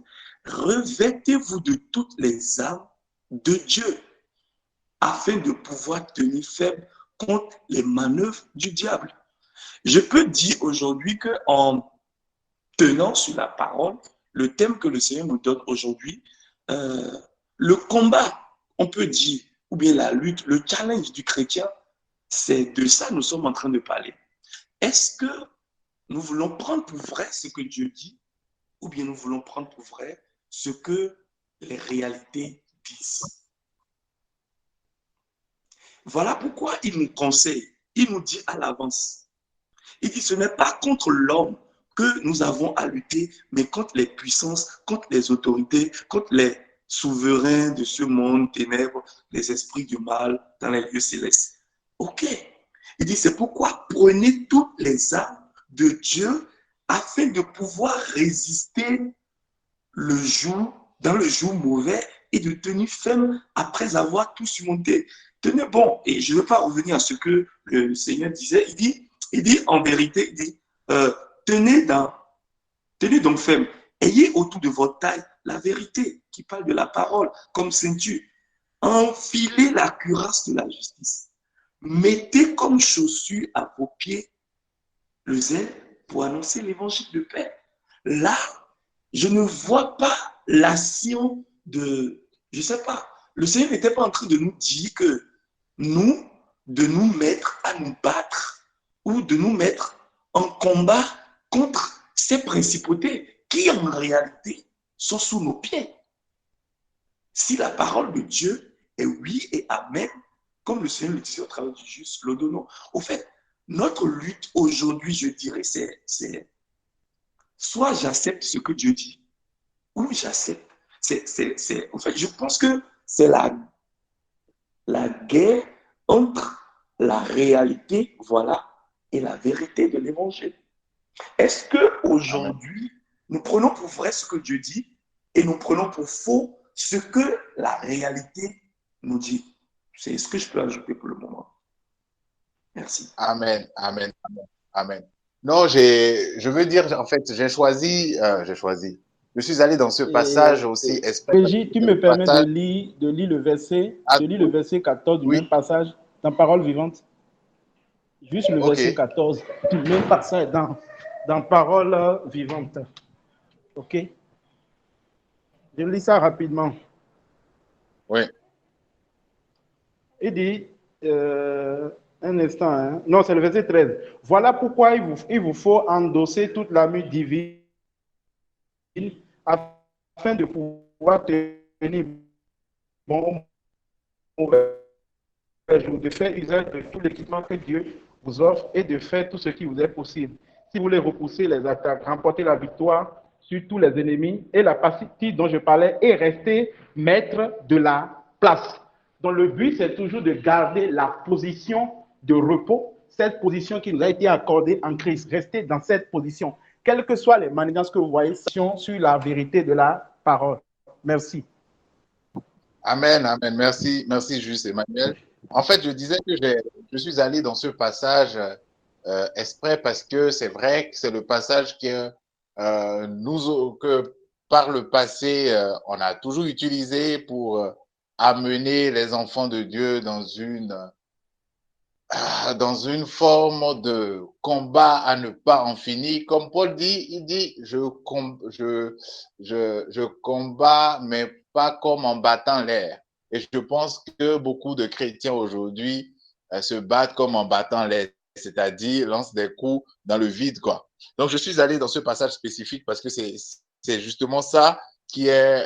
Revêtez-vous de toutes les armes de Dieu afin de pouvoir tenir faible contre les manœuvres du diable. Je peux dire aujourd'hui qu'en tenant sur la parole, le thème que le Seigneur nous donne aujourd'hui, le combat, on peut dire, ou bien la lutte, le challenge du chrétien, c'est de ça que nous sommes en train de parler. Est-ce que nous voulons prendre pour vrai ce que Dieu dit, ou bien nous voulons prendre pour vrai ce que les réalités disent? Voilà pourquoi il nous conseille, il nous dit à l'avance. Il dit, ce n'est pas contre l'homme que nous avons à lutter, mais contre les puissances, contre les autorités, contre les souverains de ce monde ténèbres, les esprits du mal dans les lieux célestes. Ok. Il dit, c'est pourquoi prenez toutes les armes de Dieu afin de pouvoir résister dans le jour mauvais et de tenir ferme après avoir tout surmonté. Tenez bon, et je ne veux pas revenir à ce que le Seigneur disait, il dit en vérité, il dit, tenez donc ferme, ayez autour de votre taille la vérité qui parle de la parole comme ceinture, enfilez la cuirasse de la justice, mettez comme chaussure à vos pieds le zèle pour annoncer l'évangile de paix. Là, je ne vois pas l'action de, je ne sais pas, le Seigneur n'était pas en train de nous dire que de nous mettre à nous battre ou de nous mettre en combat contre ces principautés qui en réalité sont sous nos pieds. Si la parole de Dieu est oui et amen, comme le Seigneur le disait au travers du juste l'Odono, au fait, notre lutte aujourd'hui, je dirais, c'est soit j'accepte ce que Dieu dit, ou j'accepte. En fait, je pense que c'est la guerre entre la réalité, voilà, et la vérité de l'évangile. Est-ce qu'aujourd'hui, nous prenons pour vrai ce que Dieu dit et nous prenons pour faux ce que la réalité nous dit? C'est ce que je peux ajouter pour le moment. Merci. Amen, amen, amen, amen. Non, je veux dire, en fait, j'ai choisi. Je suis allé dans ce passage aussi. Régis, tu me permets de lire le verset 14 du même passage dans Parole vivante? Juste le verset 14 du même passage dans Parole vivante. OK? Je lis ça rapidement. Oui. Il dit, un instant, hein? Non, c'est le verset 13. Voilà pourquoi il vous faut endosser toute l'armure divine afin de pouvoir tenir bon mauvais jour, de faire usage de tout l'équipement que Dieu vous offre et de faire tout ce qui vous est possible. Si vous voulez repousser les attaques, remporter la victoire sur tous les ennemis et la partie dont je parlais et rester maître de la place. Donc le but, c'est toujours de garder la position de repos, cette position qui nous a été accordée en Christ. Rester dans cette position, quelles que soient les manigances que vous voyez sur la vérité de la parole. Merci. Amen, amen. Merci, juste Emmanuel. En fait, je disais que je suis allé dans ce passage exprès parce que c'est vrai que c'est le passage que par le passé, on a toujours utilisé pour amener les enfants de Dieu dans une forme de combat à ne pas en finir. Comme Paul dit, il dit, je combats, mais pas comme en battant l'air. Et je pense que beaucoup de chrétiens aujourd'hui se battent comme en battant l'air, c'est-à-dire lancent des coups dans le vide, quoi. Donc, je suis allé dans ce passage spécifique parce que c'est justement ça qui est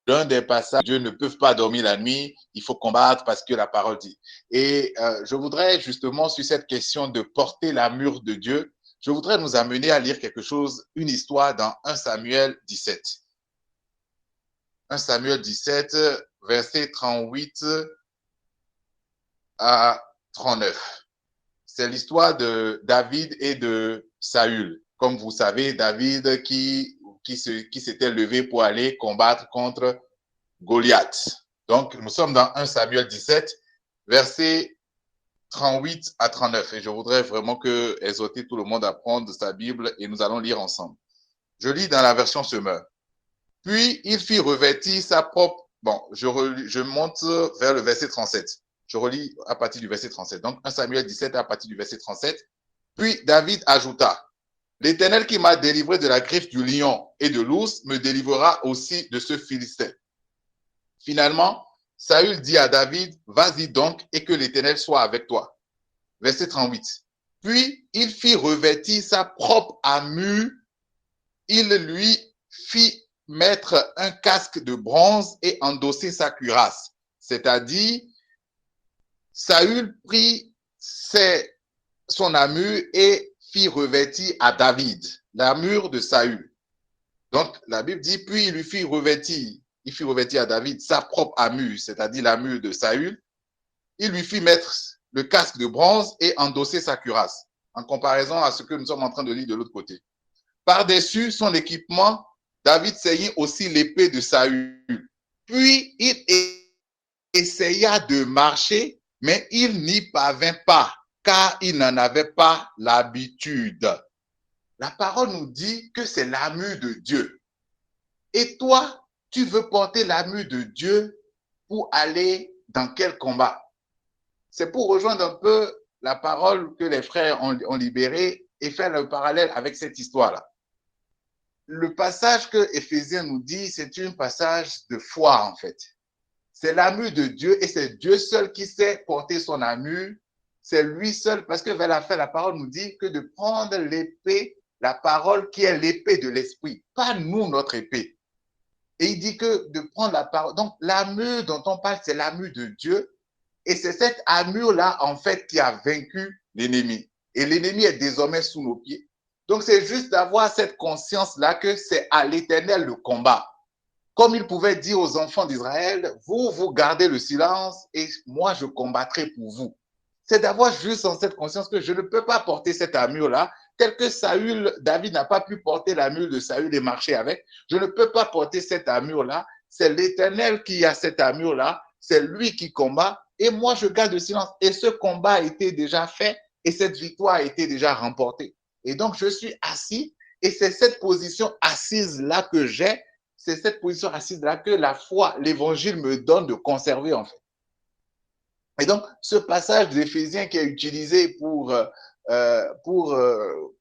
l'un des passages, Dieu ne peut pas dormir la nuit, il faut combattre parce que la parole dit. Et je voudrais justement, sur cette question de porter l'armure de Dieu, je voudrais nous amener à lire quelque chose, une histoire dans 1 Samuel 17. 1 Samuel 17, versets 38 à 39. C'est l'histoire de David et de Saül. Comme vous savez, David qui s'était levé pour aller combattre contre Goliath. Donc, nous sommes dans 1 Samuel 17, versets 38 à 39. Et je voudrais vraiment exhorter tout le monde à prendre sa Bible et nous allons lire ensemble. Je lis dans la version Semeur. Puis, il fit revêtir sa propre... Bon, je monte vers le verset 37. Je relis à partir du verset 37. Donc, 1 Samuel 17 à partir du verset 37. Puis, David ajouta, « L'Éternel qui m'a délivré de la griffe du lion et de l'ours me délivrera aussi de ce Philistin. » Finalement, Saül dit à David, « Vas-y donc et que l'Éternel soit avec toi. » Verset 38. Puis, il fit revêtir sa propre armure. Il lui fit mettre un casque de bronze et endosser sa cuirasse. C'est-à-dire, Saül prit son armure et fit revêtir à David l'armure de Saül. Donc, la Bible dit, puis il lui fit revêtir à David sa propre armure, c'est-à-dire l'armure de Saül. Il lui fit mettre le casque de bronze et endosser sa cuirasse, en comparaison à ce que nous sommes en train de lire de l'autre côté. Par-dessus son équipement, David saignit aussi l'épée de Saül. Puis il essaya de marcher, mais il n'y parvint pas, car il n'en avait pas l'habitude. La parole nous dit que c'est l'armure de Dieu. Et toi, tu veux porter l'armure de Dieu pour aller dans quel combat? C'est pour rejoindre un peu la parole que les frères ont libérée et faire le parallèle avec cette histoire-là. Le passage que Éphésiens nous dit, c'est un passage de foi, en fait. C'est l'armure de Dieu et c'est Dieu seul qui sait porter son armure. C'est lui seul, parce que vers la fin, la parole nous dit que de prendre l'épée, la parole qui est l'épée de l'esprit, pas nous, notre épée. Et il dit que de prendre la parole. Donc, l'armure dont on parle, c'est l'armure de Dieu. Et c'est cette armure-là, en fait, qui a vaincu l'ennemi. Et l'ennemi est désormais sous nos pieds. Donc, c'est juste d'avoir cette conscience-là que c'est à l'Éternel le combat. Comme il pouvait dire aux enfants d'Israël, vous gardez le silence et moi, je combattrai pour vous. C'est d'avoir juste en cette conscience que je ne peux pas porter cette armure-là, telle que David n'a pas pu porter l'armure de Saül et marcher avec. Je ne peux pas porter cette armure-là. C'est l'Éternel qui a cette armure-là. C'est lui qui combat. Et moi, je garde le silence. Et ce combat a été déjà fait et cette victoire a été déjà remportée. Et donc, je suis assis et c'est cette position assise-là que j'ai. C'est cette position assise-là que la foi, l'évangile me donne de conserver, en fait. Et donc, ce passage d'Éphésiens qui est utilisé pour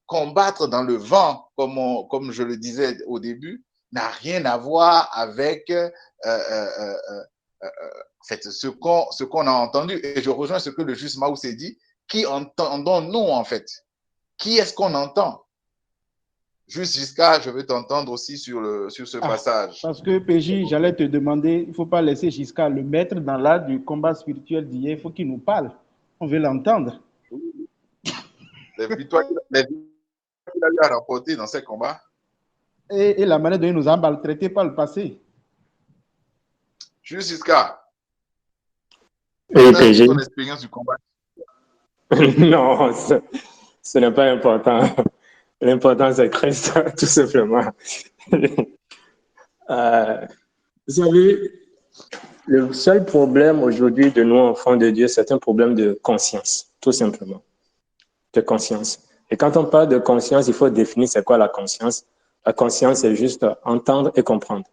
combattre dans le vent, comme je le disais au début, n'a rien à voir avec ce qu'on a entendu. Et je rejoins ce que le juste Mao s'est dit. Qui entendons-nous, en fait? Qui est-ce qu'on entend? Juste Giscard, je veux t'entendre aussi sur ce passage. Parce que PJ, j'allais te demander, il ne faut pas laisser Giscard le maître dans l'art du combat spirituel d'hier, il faut qu'il nous parle. On veut l'entendre. Les victoires qu'il a eu à remporter dans ces combats. Et la manière dont il nous a maltraités par le passé. Juste Giscard. Oui, PJ. Ton expérience du combat. Non, ce n'est pas important. L'important, c'est Christ, tout simplement. Vous savez, le seul problème aujourd'hui de nous, enfants de Dieu, c'est un problème de conscience, tout simplement, de conscience. Et quand on parle de conscience, il faut définir c'est quoi la conscience. La conscience, c'est juste entendre et comprendre.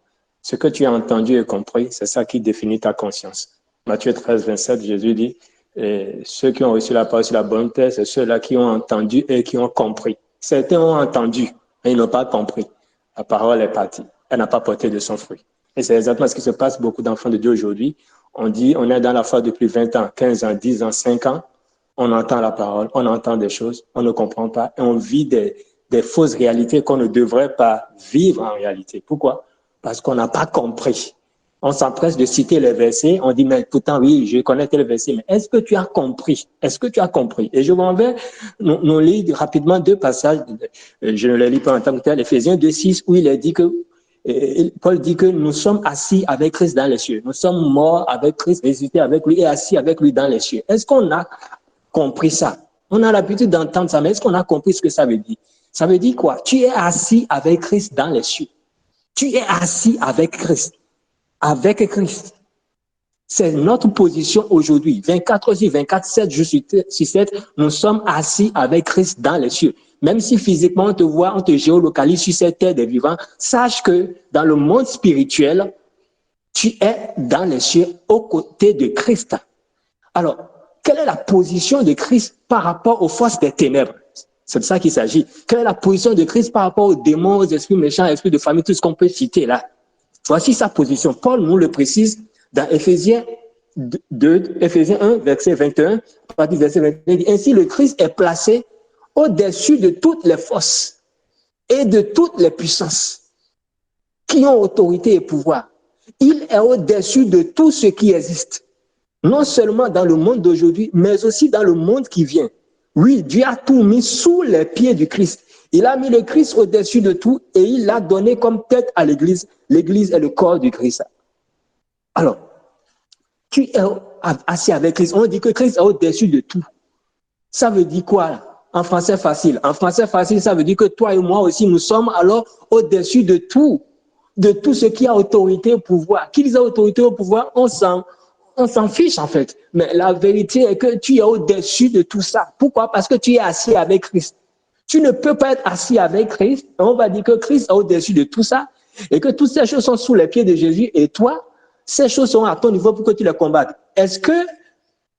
Ce que tu as entendu et compris, c'est ça qui définit ta conscience. Matthieu 13, 27, Jésus dit, ceux qui ont reçu la parole sur la bonne terre, c'est ceux-là qui ont entendu et qui ont compris. Certains ont entendu, mais ils n'ont pas compris. La parole est partie. Elle n'a pas porté de son fruit. Et c'est exactement ce qui se passe beaucoup d'enfants de Dieu aujourd'hui. On dit, on est dans la foi depuis 20 ans, 15 ans, 10 ans, 5 ans. On entend la parole, on entend des choses, on ne comprend pas et on vit des fausses réalités qu'on ne devrait pas vivre en réalité. Pourquoi? Parce qu'on n'a pas compris. On s'empresse de citer les versets, on dit, mais pourtant, oui, je connais tel verset, mais est-ce que tu as compris? Est-ce que tu as compris? Et je m'en vais nous lire rapidement 2 passages, je ne les lis pas en tant que tel, Éphésiens 2:6, où il est dit que, Paul dit que nous sommes assis avec Christ dans les cieux. Nous sommes morts avec Christ, ressuscités avec lui et assis avec lui dans les cieux. Est-ce qu'on a compris ça? On a l'habitude d'entendre ça, mais est-ce qu'on a compris ce que ça veut dire? Ça veut dire quoi? Tu es assis avec Christ dans les cieux. Tu es assis avec Christ. Avec Christ. C'est notre position aujourd'hui. 24 sur 24, 7 jours sur 7, nous sommes assis avec Christ dans les cieux. Même si physiquement on te voit, on te géolocalise sur cette terre des vivants, sache que dans le monde spirituel, tu es dans les cieux aux côtés de Christ. Alors, quelle est la position de Christ par rapport aux forces des ténèbres? C'est de ça qu'il s'agit. Quelle est la position de Christ par rapport aux démons, aux esprits méchants, esprits de famille, tout ce qu'on peut citer là? Voici sa position. Paul nous le précise dans Éphésiens 1, verset 21, à partir du verset 21, il dit, ainsi le Christ est placé au-dessus de toutes les forces et de toutes les puissances qui ont autorité et pouvoir. Il est au-dessus de tout ce qui existe, non seulement dans le monde d'aujourd'hui, mais aussi dans le monde qui vient. Oui, Dieu a tout mis sous les pieds du Christ. Il a mis le Christ au-dessus de tout et il l'a donné comme tête à l'Église. L'Église est le corps du Christ. Alors, tu es assis avec Christ. On dit que Christ est au-dessus de tout. Ça veut dire quoi? En français facile. En français facile, ça veut dire que toi et moi aussi, nous sommes alors au-dessus de tout ce qui a autorité au pouvoir. Qu'ils aient autorité au pouvoir, on s'en fiche en fait. Mais la vérité est que tu es au-dessus de tout ça. Pourquoi? Parce que tu es assis avec Christ. Tu ne peux pas être assis avec Christ. On va dire que Christ est au-dessus de tout ça et que toutes ces choses sont sous les pieds de Jésus et toi, ces choses sont à ton niveau pour que tu les combattes. Est-ce que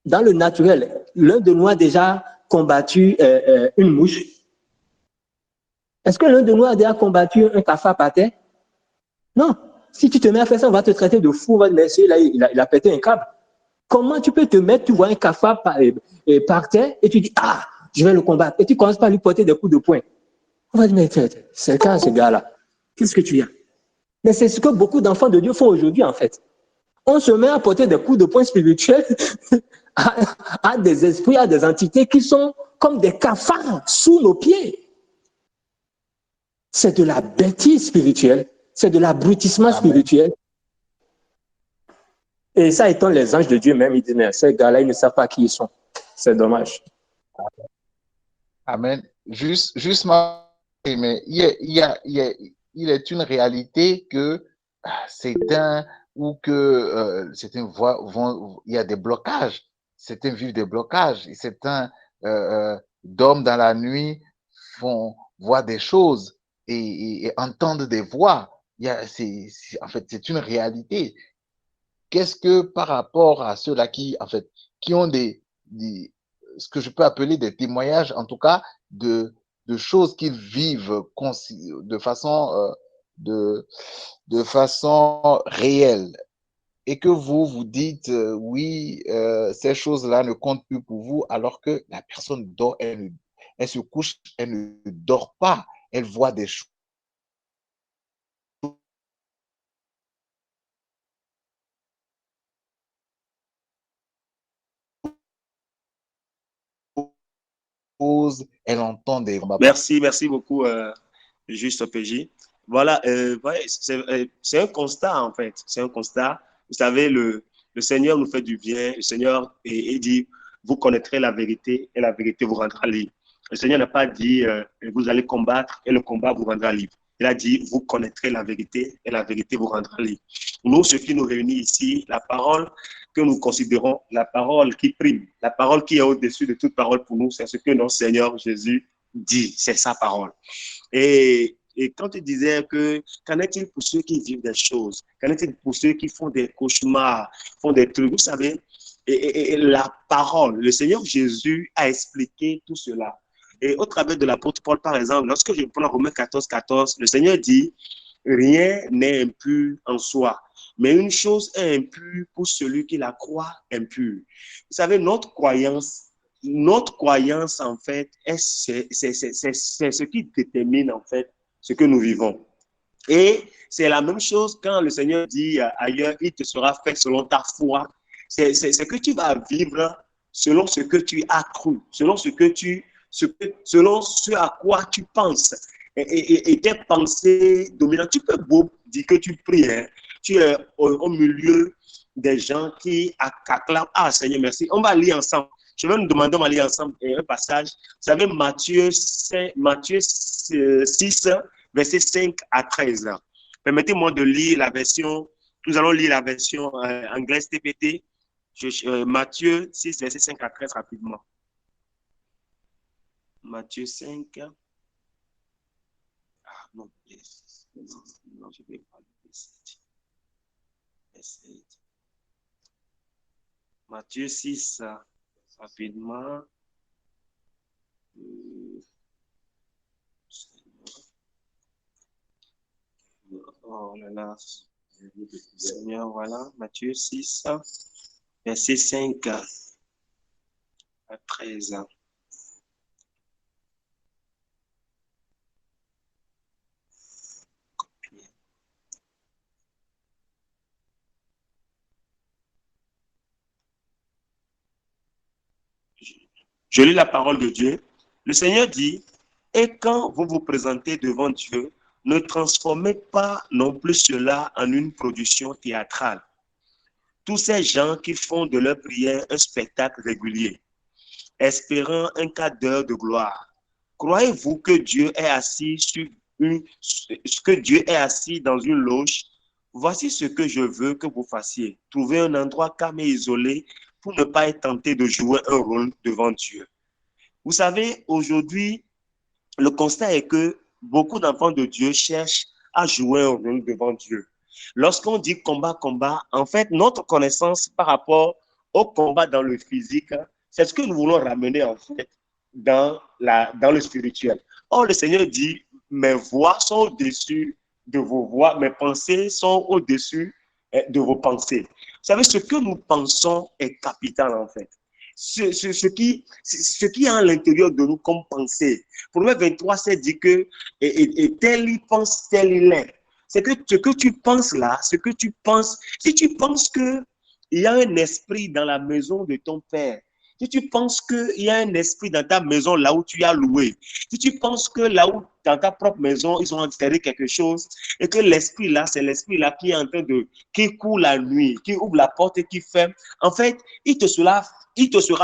dans le naturel, l'un de nous a déjà combattu une mouche? Est-ce que l'un de nous a déjà combattu un cafard par terre? Non. Si tu te mets à faire ça, on va te traiter de fou, on va te laisser, là, il a pété un câble. Comment tu peux te mettre, tu vois un cafard par terre et tu dis, ah, je vais le combattre. Et tu commences par lui porter des coups de poing. On va dire, mais c'est quand ce gars-là? Qu'est-ce que tu as? Mais c'est ce que beaucoup d'enfants de Dieu font aujourd'hui, en fait. On se met à porter des coups de poing spirituels à des esprits, à des entités qui sont comme des cafards sous nos pieds. C'est de la bêtise spirituelle, c'est de l'abrutissement spirituel. Et ça étonne les anges de Dieu même, ils disent, mais ces gars-là, ils ne savent pas qui ils sont. C'est dommage. Amen. Justement, mais il est une réalité que certains ou que certains il y a des blocages, certains vivent des blocages, et certains dorment dans la nuit, voient des choses et entendent des voix. En fait, c'est une réalité. Qu'est-ce que par rapport à ceux-là qui ont ce que je peux appeler des témoignages, en tout cas, de choses qu'ils vivent de façon réelle, et que vous dites, oui, ces choses-là ne comptent plus pour vous, alors que la personne dort, elle se couche, elle ne dort pas, elle voit des choses. Elle entend des... Merci beaucoup, Juste PJ. Voilà, c'est un constat en fait. C'est un constat. Vous savez, le Seigneur nous fait du bien. Le Seigneur il dit, vous connaîtrez la vérité et la vérité vous rendra libre. Le Seigneur n'a pas dit, vous allez combattre et le combat vous rendra libre. Il a dit, vous connaîtrez la vérité et la vérité vous rendra libre. Nous, ce qui nous réunit ici, la parole que nous considérons, la parole qui prime, la parole qui est au-dessus de toute parole pour nous, c'est ce que notre Seigneur Jésus dit, c'est sa parole. Et quand tu disais que, qu'en est-il pour ceux qui vivent des choses? Qu'en est-il pour ceux qui font des cauchemars, font des trucs? Vous savez, et la parole, le Seigneur Jésus a expliqué tout cela. Et au travers de l'apôtre Paul, par exemple, lorsque je prends Romains 14, 14, le Seigneur dit, rien n'est impur en soi, mais une chose est impure pour celui qui la croit impure. Vous savez, notre croyance, en fait, c'est ce qui détermine, en fait, ce que nous vivons. Et c'est la même chose quand le Seigneur dit ailleurs, il te sera fait selon ta foi. C'est que tu vas vivre selon ce que tu as cru, selon selon ce à quoi tu penses. Et tes pensées dominantes, tu peux beau dire que tu pries, hein. Tu es au milieu des gens qui acclament. Ah, Seigneur, merci. On va lire ensemble. Je vais nous demander, on va lire ensemble un passage. Vous savez, Matthieu 6, versets 5 à 13. Permettez-moi de lire la version, nous allons lire la version anglaise TPT. Matthieu 6, versets 5 à 13 rapidement. Matthieu 5. Ah non, non, je vais pas le verset. Matthieu 6, rapidement. Oh là là. Seigneur, voilà, Matthieu 6, verset 5 à 13. Je lis la parole de Dieu. Le Seigneur dit, et quand vous vous présentez devant Dieu, ne transformez pas non plus cela en une production théâtrale. Tous ces gens qui font de leur prière un spectacle régulier, espérant un quart d'heure de gloire, croyez-vous que Dieu est assis dans une loge? Voici ce que je veux que vous fassiez. Trouvez un endroit calme et isolé pour ne pas être tenté de jouer un rôle devant Dieu. Vous savez, aujourd'hui, le constat est que beaucoup d'enfants de Dieu cherchent à jouer un rôle devant Dieu. Lorsqu'on dit combat, en fait, notre connaissance par rapport au combat dans le physique, c'est ce que nous voulons ramener en fait dans le spirituel. Or, le Seigneur dit, mes voix sont au-dessus de vos voix, mes pensées sont au-dessus de vos pensées. Vous savez, ce que nous pensons est capital en fait. Ce qui est à l'intérieur de nous comme pensée. Proverbe 23, c'est dit que et tel il pense, tel il est. C'est que ce que tu penses là, ce que tu penses, si tu penses qu'il y a un esprit dans la maison de ton père, si tu penses qu'il y a un esprit dans ta maison là où tu as loué, si tu penses que là où dans ta propre maison, ils ont enterré quelque chose et que l'esprit là, c'est l'esprit là qui est en train qui court la nuit, qui ouvre la porte et qui ferme, en fait, il te sera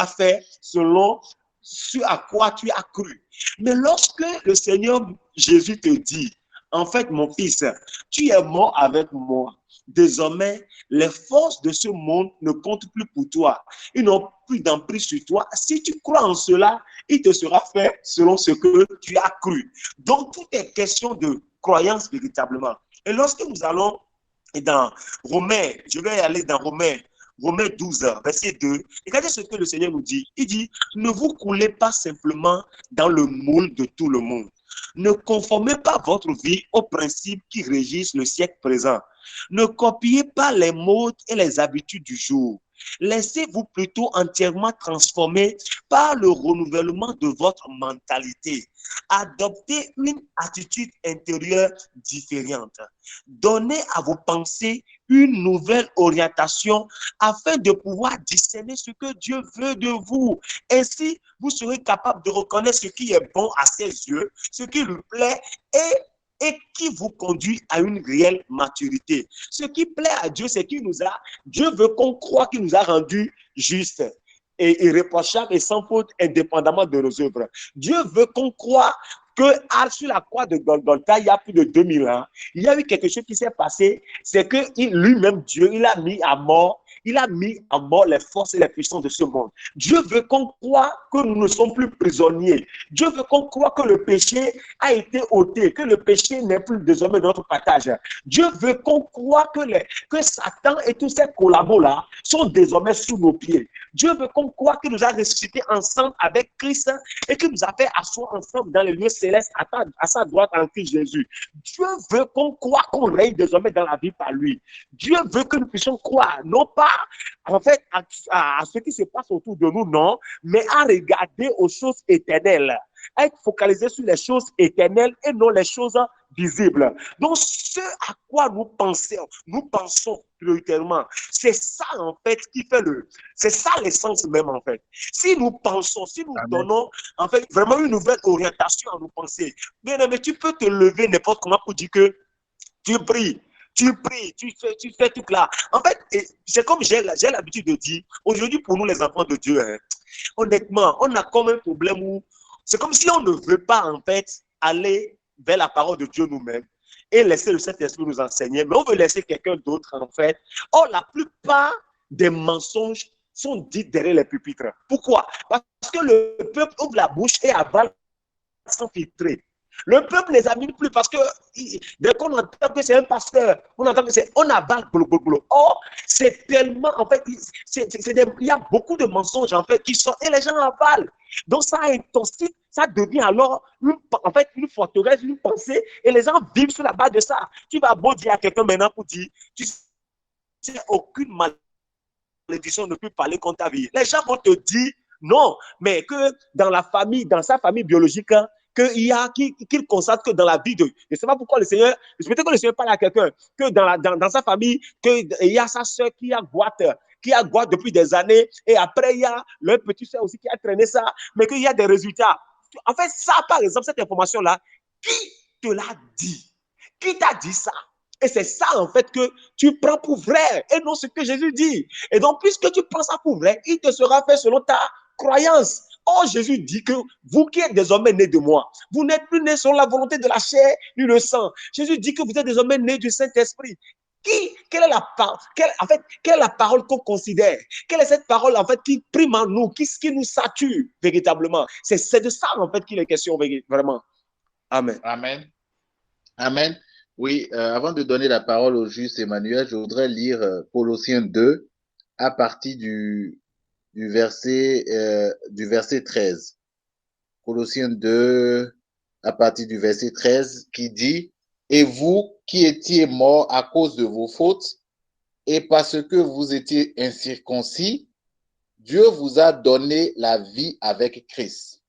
fait selon ce à quoi tu as cru. Mais lorsque le Seigneur Jésus te dit, en fait, mon fils, tu es mort avec moi. Désormais, les forces de ce monde ne comptent plus pour toi. Ils n'ont plus d'emprise sur toi. Si tu crois en cela, il te sera fait selon ce que tu as cru. Donc, tout est question de croyance véritablement. Et lorsque nous allons dans Romains, je vais aller dans Romains 12, verset 2. Regardez ce que le Seigneur nous dit. Il dit, ne vous coulez pas simplement dans le moule de tout le monde. Ne conformez pas votre vie aux principes qui régissent le siècle présent. Ne copiez pas les modes et les habitudes du jour. Laissez-vous plutôt entièrement transformer par le renouvellement de votre mentalité. Adoptez une attitude intérieure différente. Donnez à vos pensées une nouvelle orientation afin de pouvoir discerner ce que Dieu veut de vous. Ainsi, vous serez capable de reconnaître ce qui est bon à ses yeux, ce qui lui plaît et qui vous conduit à une réelle maturité. Ce qui plaît à Dieu, c'est Dieu veut qu'on croit qu'il nous a rendus justes et irréprochables et sans faute, indépendamment de nos œuvres. Dieu veut qu'on croit que sur la croix de Golgotha, il y a plus de 2000 ans, il y a eu quelque chose qui s'est passé, c'est que lui-même, Dieu, il a mis à mort les forces et les puissances de ce monde. Dieu veut qu'on croie que nous ne sommes plus prisonniers. Dieu veut qu'on croie que le péché a été ôté, que le péché n'est plus désormais notre partage. Dieu veut qu'on croie que Satan et tous ses collabos-là sont désormais sous nos pieds. Dieu veut qu'on croie qu'il nous a ressuscités ensemble avec Christ et qu'il nous a fait asseoir ensemble dans les lieux célestes à sa droite en Christ Jésus. Dieu veut qu'on croie qu'on règne désormais dans la vie par lui. Dieu veut que nous puissions croire, non pas en fait à ce qui se passe autour de nous, non, mais à regarder aux choses éternelles, à être focalisé sur les choses éternelles et non les choses visibles. Donc, ce à quoi nous pensons prioritairement, c'est ça en fait qui fait c'est ça l'essence même en fait. Si nous pensons, si nous donnons en fait vraiment une nouvelle orientation à nos pensées, bien aimé, tu peux te lever n'importe comment pour dire que tu pries, tu fais tout là. En fait, c'est comme j'ai l'habitude de dire, aujourd'hui pour nous les enfants de Dieu, hein, honnêtement, on a comme un problème où c'est comme si on ne veut pas en fait aller vers la parole de Dieu nous-mêmes et laisser le Saint-Esprit nous enseigner, mais on veut laisser quelqu'un d'autre en fait. Or, la plupart des mensonges sont dits derrière les pupitres. Pourquoi? Parce que le peuple ouvre la bouche et avale sans filtrer. Le peuple ne les admire plus parce que dès qu'on entend que c'est un pasteur, on entend que c'est on avale. Or, c'est tellement, en fait, il y a beaucoup de mensonges en fait qui sortent et les gens avalent. Donc ça intensifie, ça devient alors en fait une forteresse, une pensée et les gens vivent sur la base de ça. Tu vas beau dire à quelqu'un maintenant pour dire, tu sais, aucune malédiction ne peut parler contre ta vie. Les gens vont te dire non, mais que dans la famille, dans sa famille biologique, hein, qu'il constate que dans la vie de... Je ne sais pas pourquoi le Seigneur... Peut-être que le Seigneur parle à quelqu'un, que dans sa famille, qu'il y a sa soeur qui a Goite depuis des années, et après, il y a le petit soeur aussi qui a traîné ça, mais qu'il y a des résultats. En fait, ça, par exemple, cette information-là, qui te l'a dit? Qui t'a dit ça? Et c'est ça, en fait, que tu prends pour vrai, et non ce que Jésus dit. Et donc, puisque tu prends ça pour vrai, il te sera fait selon ta croyance. Or, Jésus dit que vous qui êtes désormais nés de moi, vous n'êtes plus nés selon la volonté de la chair ni le sang. Jésus dit que vous êtes désormais nés du Saint-Esprit. Quelle est la parole qu'on considère? Quelle est cette parole en fait qui prime en nous, qui nous sature véritablement? C'est de ça en fait qu'il est question vraiment. Amen. Amen. Amen. Oui, avant de donner la parole au juste Emmanuel, je voudrais lire Colossiens 2 à partir du verset 13. Colossiens 2 à partir du verset 13 qui dit: et vous qui étiez morts à cause de vos fautes et parce que vous étiez incirconcis, Dieu vous a donné la vie avec Christ.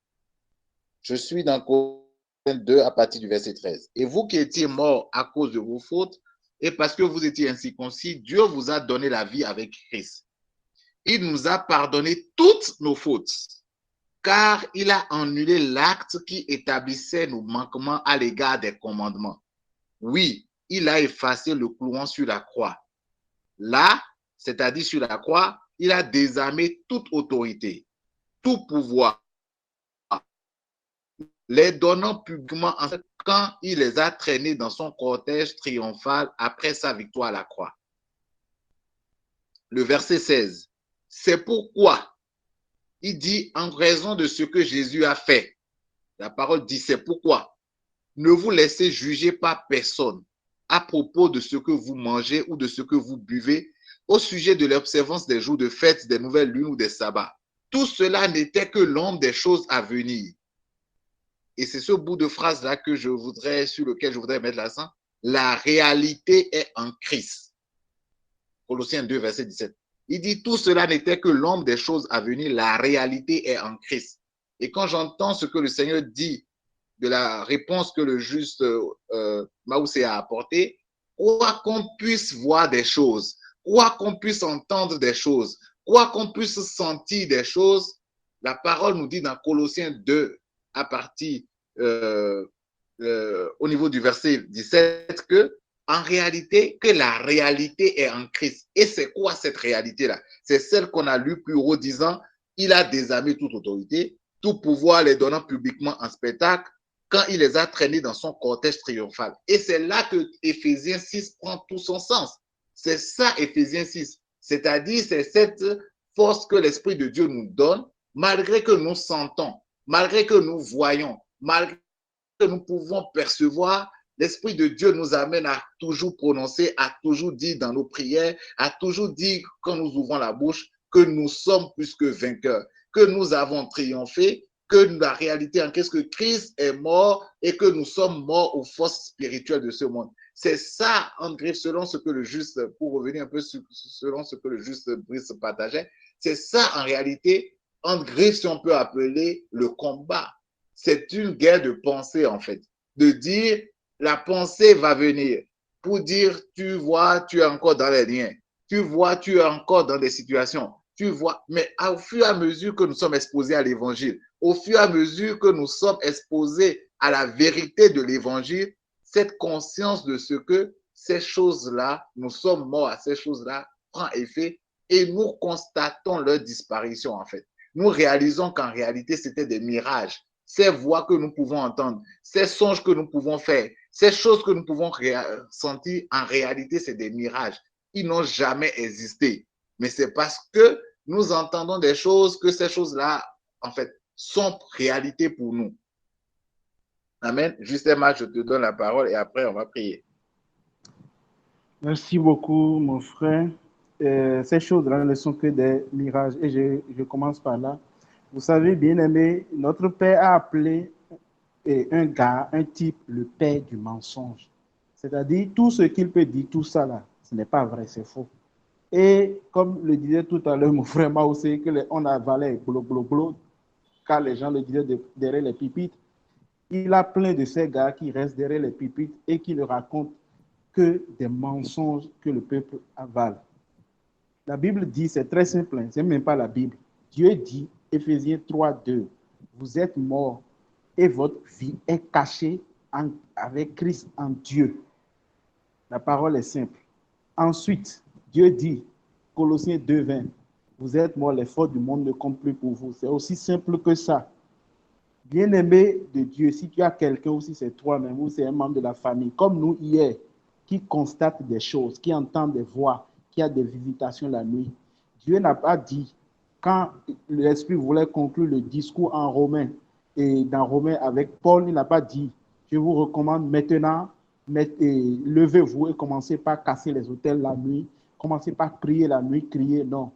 Je suis dans Colossiens 2 à partir du verset 13. Et vous qui étiez morts à cause de vos fautes et parce que vous étiez incirconcis, Dieu vous a donné la vie avec Christ. Il nous a pardonné toutes nos fautes, car il a annulé l'acte qui établissait nos manquements à l'égard des commandements. Oui, il a effacé le clouant sur la croix. Là, c'est-à-dire sur la croix, il a désarmé toute autorité, tout pouvoir, les donnant publiquement quand il les a traînés dans son cortège triomphal après sa victoire à la croix. Le verset 16. C'est pourquoi il dit en raison de ce que Jésus a fait. La parole dit c'est pourquoi. Ne vous laissez juger par personne à propos de ce que vous mangez ou de ce que vous buvez au sujet de l'observance des jours de fête, des nouvelles lunes ou des sabbats. Tout cela n'était que l'ombre des choses à venir. Et c'est ce bout de phrase-là sur lequel je voudrais mettre l'accent. La réalité est en Christ. Colossiens 2, verset 17. Il dit tout cela n'était que l'ombre des choses à venir. La réalité est en Christ. Et quand j'entends ce que le Seigneur dit de la réponse que le juste Maoussé a apportée, quoi qu'on puisse voir des choses, quoi qu'on puisse entendre des choses, quoi qu'on puisse sentir des choses, la parole nous dit dans Colossiens 2, à partir au niveau du verset 17, que en réalité, que la réalité est en Christ. Et c'est quoi cette réalité-là? C'est celle qu'on a lue plus haut, disant, il a désarmé toute autorité, tout pouvoir les donnant publiquement en spectacle, quand il les a traînés dans son cortège triomphal. Et c'est là que Éphésiens 6 prend tout son sens. C'est ça, Éphésiens 6. C'est-à-dire, c'est cette force que l'Esprit de Dieu nous donne, malgré que nous sentons, malgré que nous voyons, malgré que nous pouvons percevoir. L'Esprit de Dieu nous amène à toujours prononcer, à toujours dire dans nos prières, à toujours dire quand nous ouvrons la bouche que nous sommes plus que vainqueurs, que nous avons triomphé, que la réalité en qu'est-ce que Christ est mort et que nous sommes morts aux forces spirituelles de ce monde. C'est ça, André, selon ce que le juste, pour revenir un peu selon ce que le juste Brice partageait, c'est ça en réalité, André, si on peut appeler le combat. C'est une guerre de pensée en fait, de dire la pensée va venir pour dire tu vois, tu es encore dans les liens, tu vois, tu es encore dans des situations. Tu vois, mais au fur et à mesure que nous sommes exposés à l'évangile, au fur et à mesure que nous sommes exposés à la vérité de l'évangile, cette conscience de ce que ces choses-là, nous sommes morts à ces choses-là, prend effet et nous constatons leur disparition en fait. Nous réalisons qu'en réalité, c'était des mirages. Ces voix que nous pouvons entendre, ces songes que nous pouvons faire, ces choses que nous pouvons sentir, en réalité, c'est des mirages. Ils n'ont jamais existé. Mais c'est parce que nous entendons des choses que ces choses-là, en fait, sont réalité pour nous. Amen. Justement, je te donne la parole et après, on va prier. Merci beaucoup, mon frère. Ces choses-là ne sont que des mirages. Et je commence par là. Vous savez, bien aimé, notre Père a appelé un gars, un type, le père du mensonge. C'est-à-dire, tout ce qu'il peut dire, tout ça là, ce n'est pas vrai, c'est faux. Et comme le disait tout à l'heure mon frère Maoussé, qu'on avalait glo, car les gens le disaient derrière les pupitres, il a plein de ces gars qui restent derrière les pupitres et qui ne racontent que des mensonges que le peuple avale. La Bible dit, c'est très simple, c'est même pas la Bible. Dieu dit, Éphésiens 3:2, vous êtes morts et votre vie est cachée avec Christ en Dieu. La parole est simple. Ensuite, Dieu dit, Colossiens 2:20, vous êtes morts, les forces du monde ne comptent plus pour vous. C'est aussi simple que ça. Bien-aimé de Dieu, si tu as quelqu'un ou si c'est toi-même ou c'est un membre de la famille, comme nous hier, qui constate des choses, qui entend des voix, qui a des visitations la nuit, Dieu n'a pas dit, quand l'Esprit voulait conclure le discours en Romain, et dans Romain avec Paul, il n'a pas dit, je vous recommande maintenant, levez-vous et commencez par casser les autels la nuit, commencez par prier la nuit, crier, non.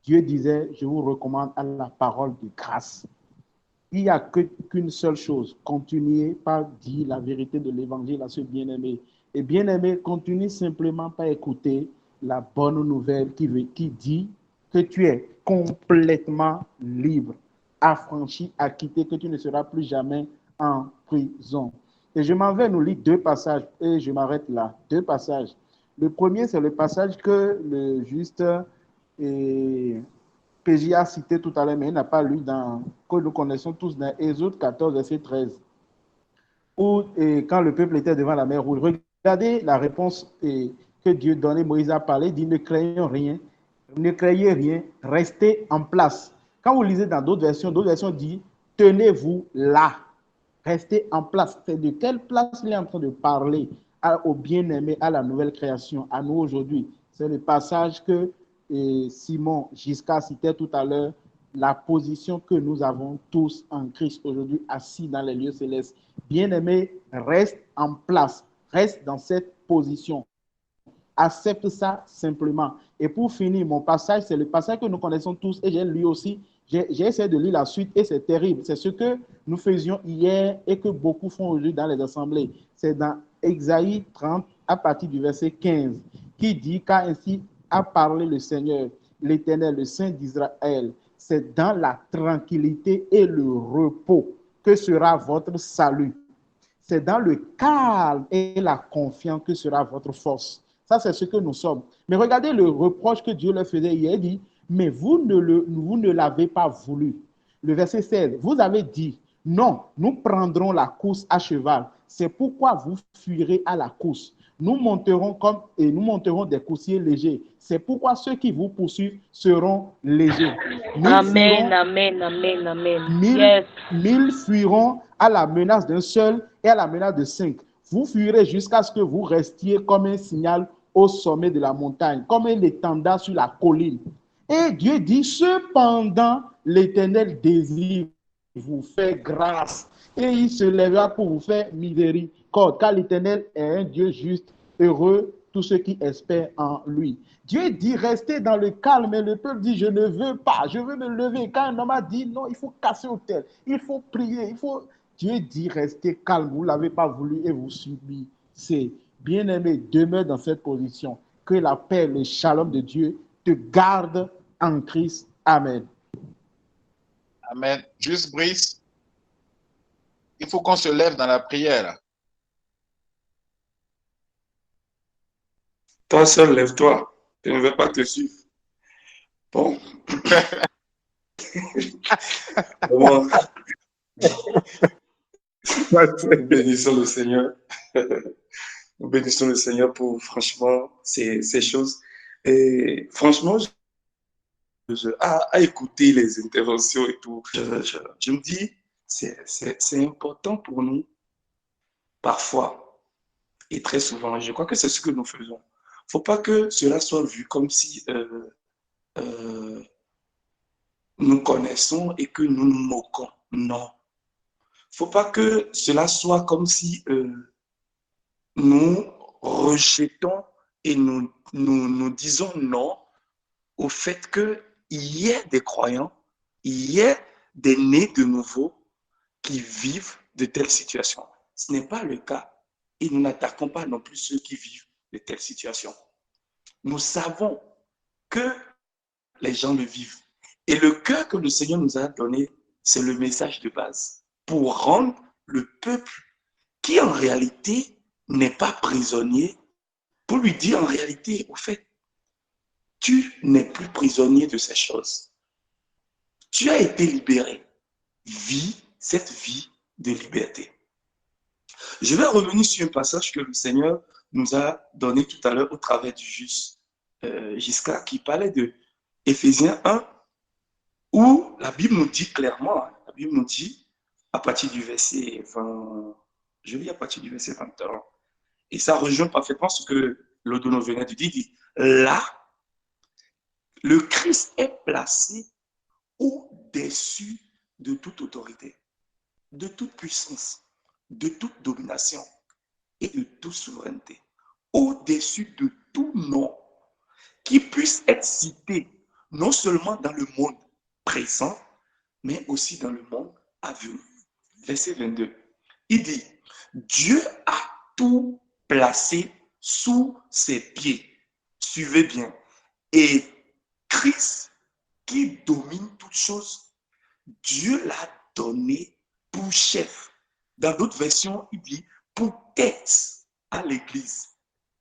Dieu disait, je vous recommande à la parole de grâce. Il n'y a qu'une seule chose, continuez par dire la vérité de l'évangile à ce bien-aimé. Et bien-aimé, continue simplement par écouter la bonne nouvelle qui dit que tu es complètement libre, affranchi, acquitté, que tu ne seras plus jamais en prison. Et je m'en vais nous lire deux passages, et je m'arrête là, deux passages. Le premier, c'est le passage que le juste PJ a cité tout à l'heure, mais il n'a pas lu que nous connaissons tous dans Exode 14, verset 13, où quand le peuple était devant la mer Rouge, regardez la réponse que Dieu donnait, Moïse a parlé, il dit ne craignez rien, restez en place. Quand vous lisez dans d'autres versions disent tenez-vous là, restez en place. C'est de quelle place il est en train de parler au bien-aimé, à la nouvelle création, à nous aujourd'hui. C'est le passage que Simon Giscard citait tout à l'heure, la position que nous avons tous en Christ aujourd'hui, assis dans les lieux célestes. Bien-aimé, reste en place, reste dans cette position. Accepte ça simplement. Et pour finir, mon passage, c'est le passage que nous connaissons tous, et j'ai lu aussi, j'ai essayé de lire la suite, et c'est terrible. C'est ce que nous faisions hier et que beaucoup font aujourd'hui dans les assemblées. C'est dans Ésaïe 30, à partir du verset 15, qui dit, car ainsi a parlé le Seigneur, l'Éternel, le Saint d'Israël. C'est dans la tranquillité et le repos que sera votre salut. C'est dans le calme et la confiance que sera votre force. Ça, c'est ce que nous sommes. Mais regardez le reproche que Dieu leur faisait hier. Il dit, mais vous ne l'avez pas voulu. Le verset 16, vous avez dit, non, nous prendrons la course à cheval. C'est pourquoi vous fuirez à la course. nous monterons des coursiers légers. C'est pourquoi ceux qui vous poursuivent seront légers. Mille fuiront à la menace d'un seul et à la menace de 5. Vous fuirez jusqu'à ce que vous restiez comme un signal au sommet de la montagne, comme un étendard sur la colline. Et Dieu dit, cependant, l'Éternel désire vous faire grâce et il se lèvera pour vous faire miséricorde, car l'Éternel est un Dieu juste, heureux tous ceux qui espèrent en lui. Dieu dit, restez dans le calme, et le peuple dit, je ne veux pas, je veux me lever. Quand un homme a dit, non, il faut casser l'autel, il faut prier, Dieu dit, restez calme, vous ne l'avez pas voulu et vous subissez. Bien-aimé, demeure dans cette position. Que la paix, le shalom de Dieu te garde en Christ. Amen. Amen. Juste, Brice, il faut qu'on se lève dans la prière. Toi seul, lève-toi. Je ne vais pas te suivre. Bon. Bon. Bénissons le Seigneur. Nous bénissons le Seigneur pour, franchement, ces choses. Et franchement, à écouter les interventions et tout, je me dis, c'est important pour nous, parfois, et très souvent. Je crois que c'est ce que nous faisons. Il ne faut pas que cela soit vu comme si nous connaissons et que nous nous moquons. Non. Il ne faut pas que cela soit comme si nous rejetons et nous disons non au fait qu'il y ait des croyants, il y ait des nés de nouveau qui vivent de telles situations. Ce n'est pas le cas et nous n'attaquons pas non plus ceux qui vivent de telles situations. Nous savons que les gens le vivent. Et le cœur que le Seigneur nous a donné, c'est le message de base pour rendre le peuple qui en réalité n'est pas prisonnier, pour lui dire en réalité, au fait, tu n'es plus prisonnier de ces choses. Tu as été libéré. Vis cette vie de liberté. Je vais revenir sur un passage que le Seigneur nous a donné tout à l'heure au travers du juste Giscard, qui parlait de Éphésiens 1, où la Bible nous dit clairement, la Bible nous dit à partir du verset 20, je lis à partir du verset 21, et ça rejoint parfaitement ce que l'Odono venait de dire, il dit, là, le Christ est placé au-dessus de toute autorité, de toute puissance, de toute domination et de toute souveraineté, au-dessus de tout nom qui puisse être cité non seulement dans le monde présent, mais aussi dans le monde à venir. Verset 22, il dit, Dieu a tout placé sous ses pieds. Suivez bien. Et Christ, qui domine toutes choses, Dieu l'a donné pour chef. Dans d'autres versions, il dit pour tête à l'Église.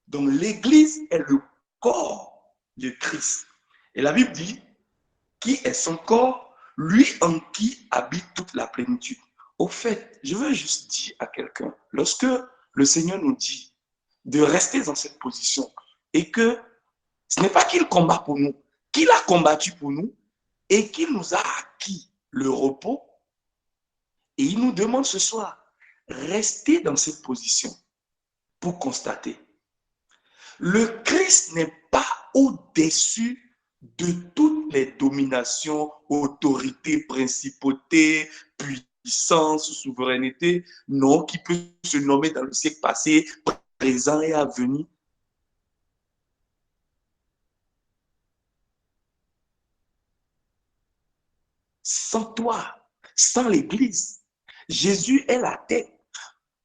Donc l'Église est le corps de Christ. Et la Bible dit, qui est son corps, lui en qui habite toute la plénitude. Au fait, je veux juste dire à quelqu'un, lorsque le Seigneur nous dit de rester dans cette position et que ce n'est pas qu'il combat pour nous, qu'il a combattu pour nous et qu'il nous a acquis le repos, et il nous demande ce soir, restez dans cette position pour constater. Le Christ n'est pas au-dessus de toutes les dominations, autorités, principautés, puissance, souveraineté, non, qui peut se nommer dans le siècle passé, présent et à venir. Sans toi, sans l'Église, Jésus est la tête.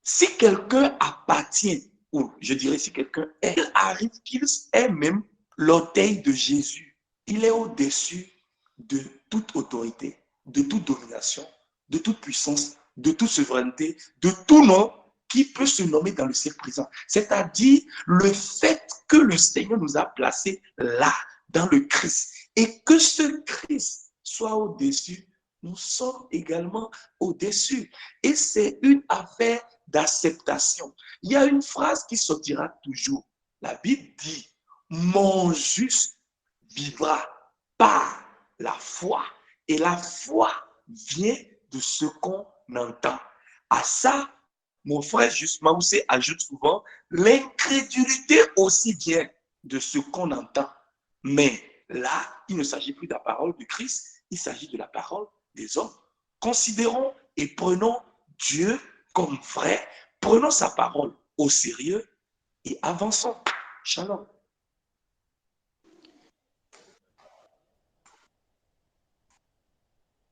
Si quelqu'un appartient, ou je dirais si quelqu'un est, il arrive qu'il est même l'orteil de Jésus. Il est au-dessus de toute autorité, de toute domination, de toute puissance, de toute souveraineté, de tout nom qui peut se nommer dans le siècle présent. C'est-à-dire le fait que le Seigneur nous a placés là, dans le Christ, et que ce Christ soit au-dessus, nous sommes également au-dessus. Et c'est une affaire d'acceptation. Il y a une phrase qui sortira toujours. La Bible dit, mon juste vivra par la foi. Et la foi vient de ce qu'on entend. À ça, mon frère Juste Maoussé ajoute souvent, l'incrédulité aussi vient de ce qu'on entend. Mais là, il ne s'agit plus de la parole de Christ, il s'agit de la parole des hommes. Considérons et prenons Dieu comme vrai, prenons sa parole au sérieux et avançons. Shalom.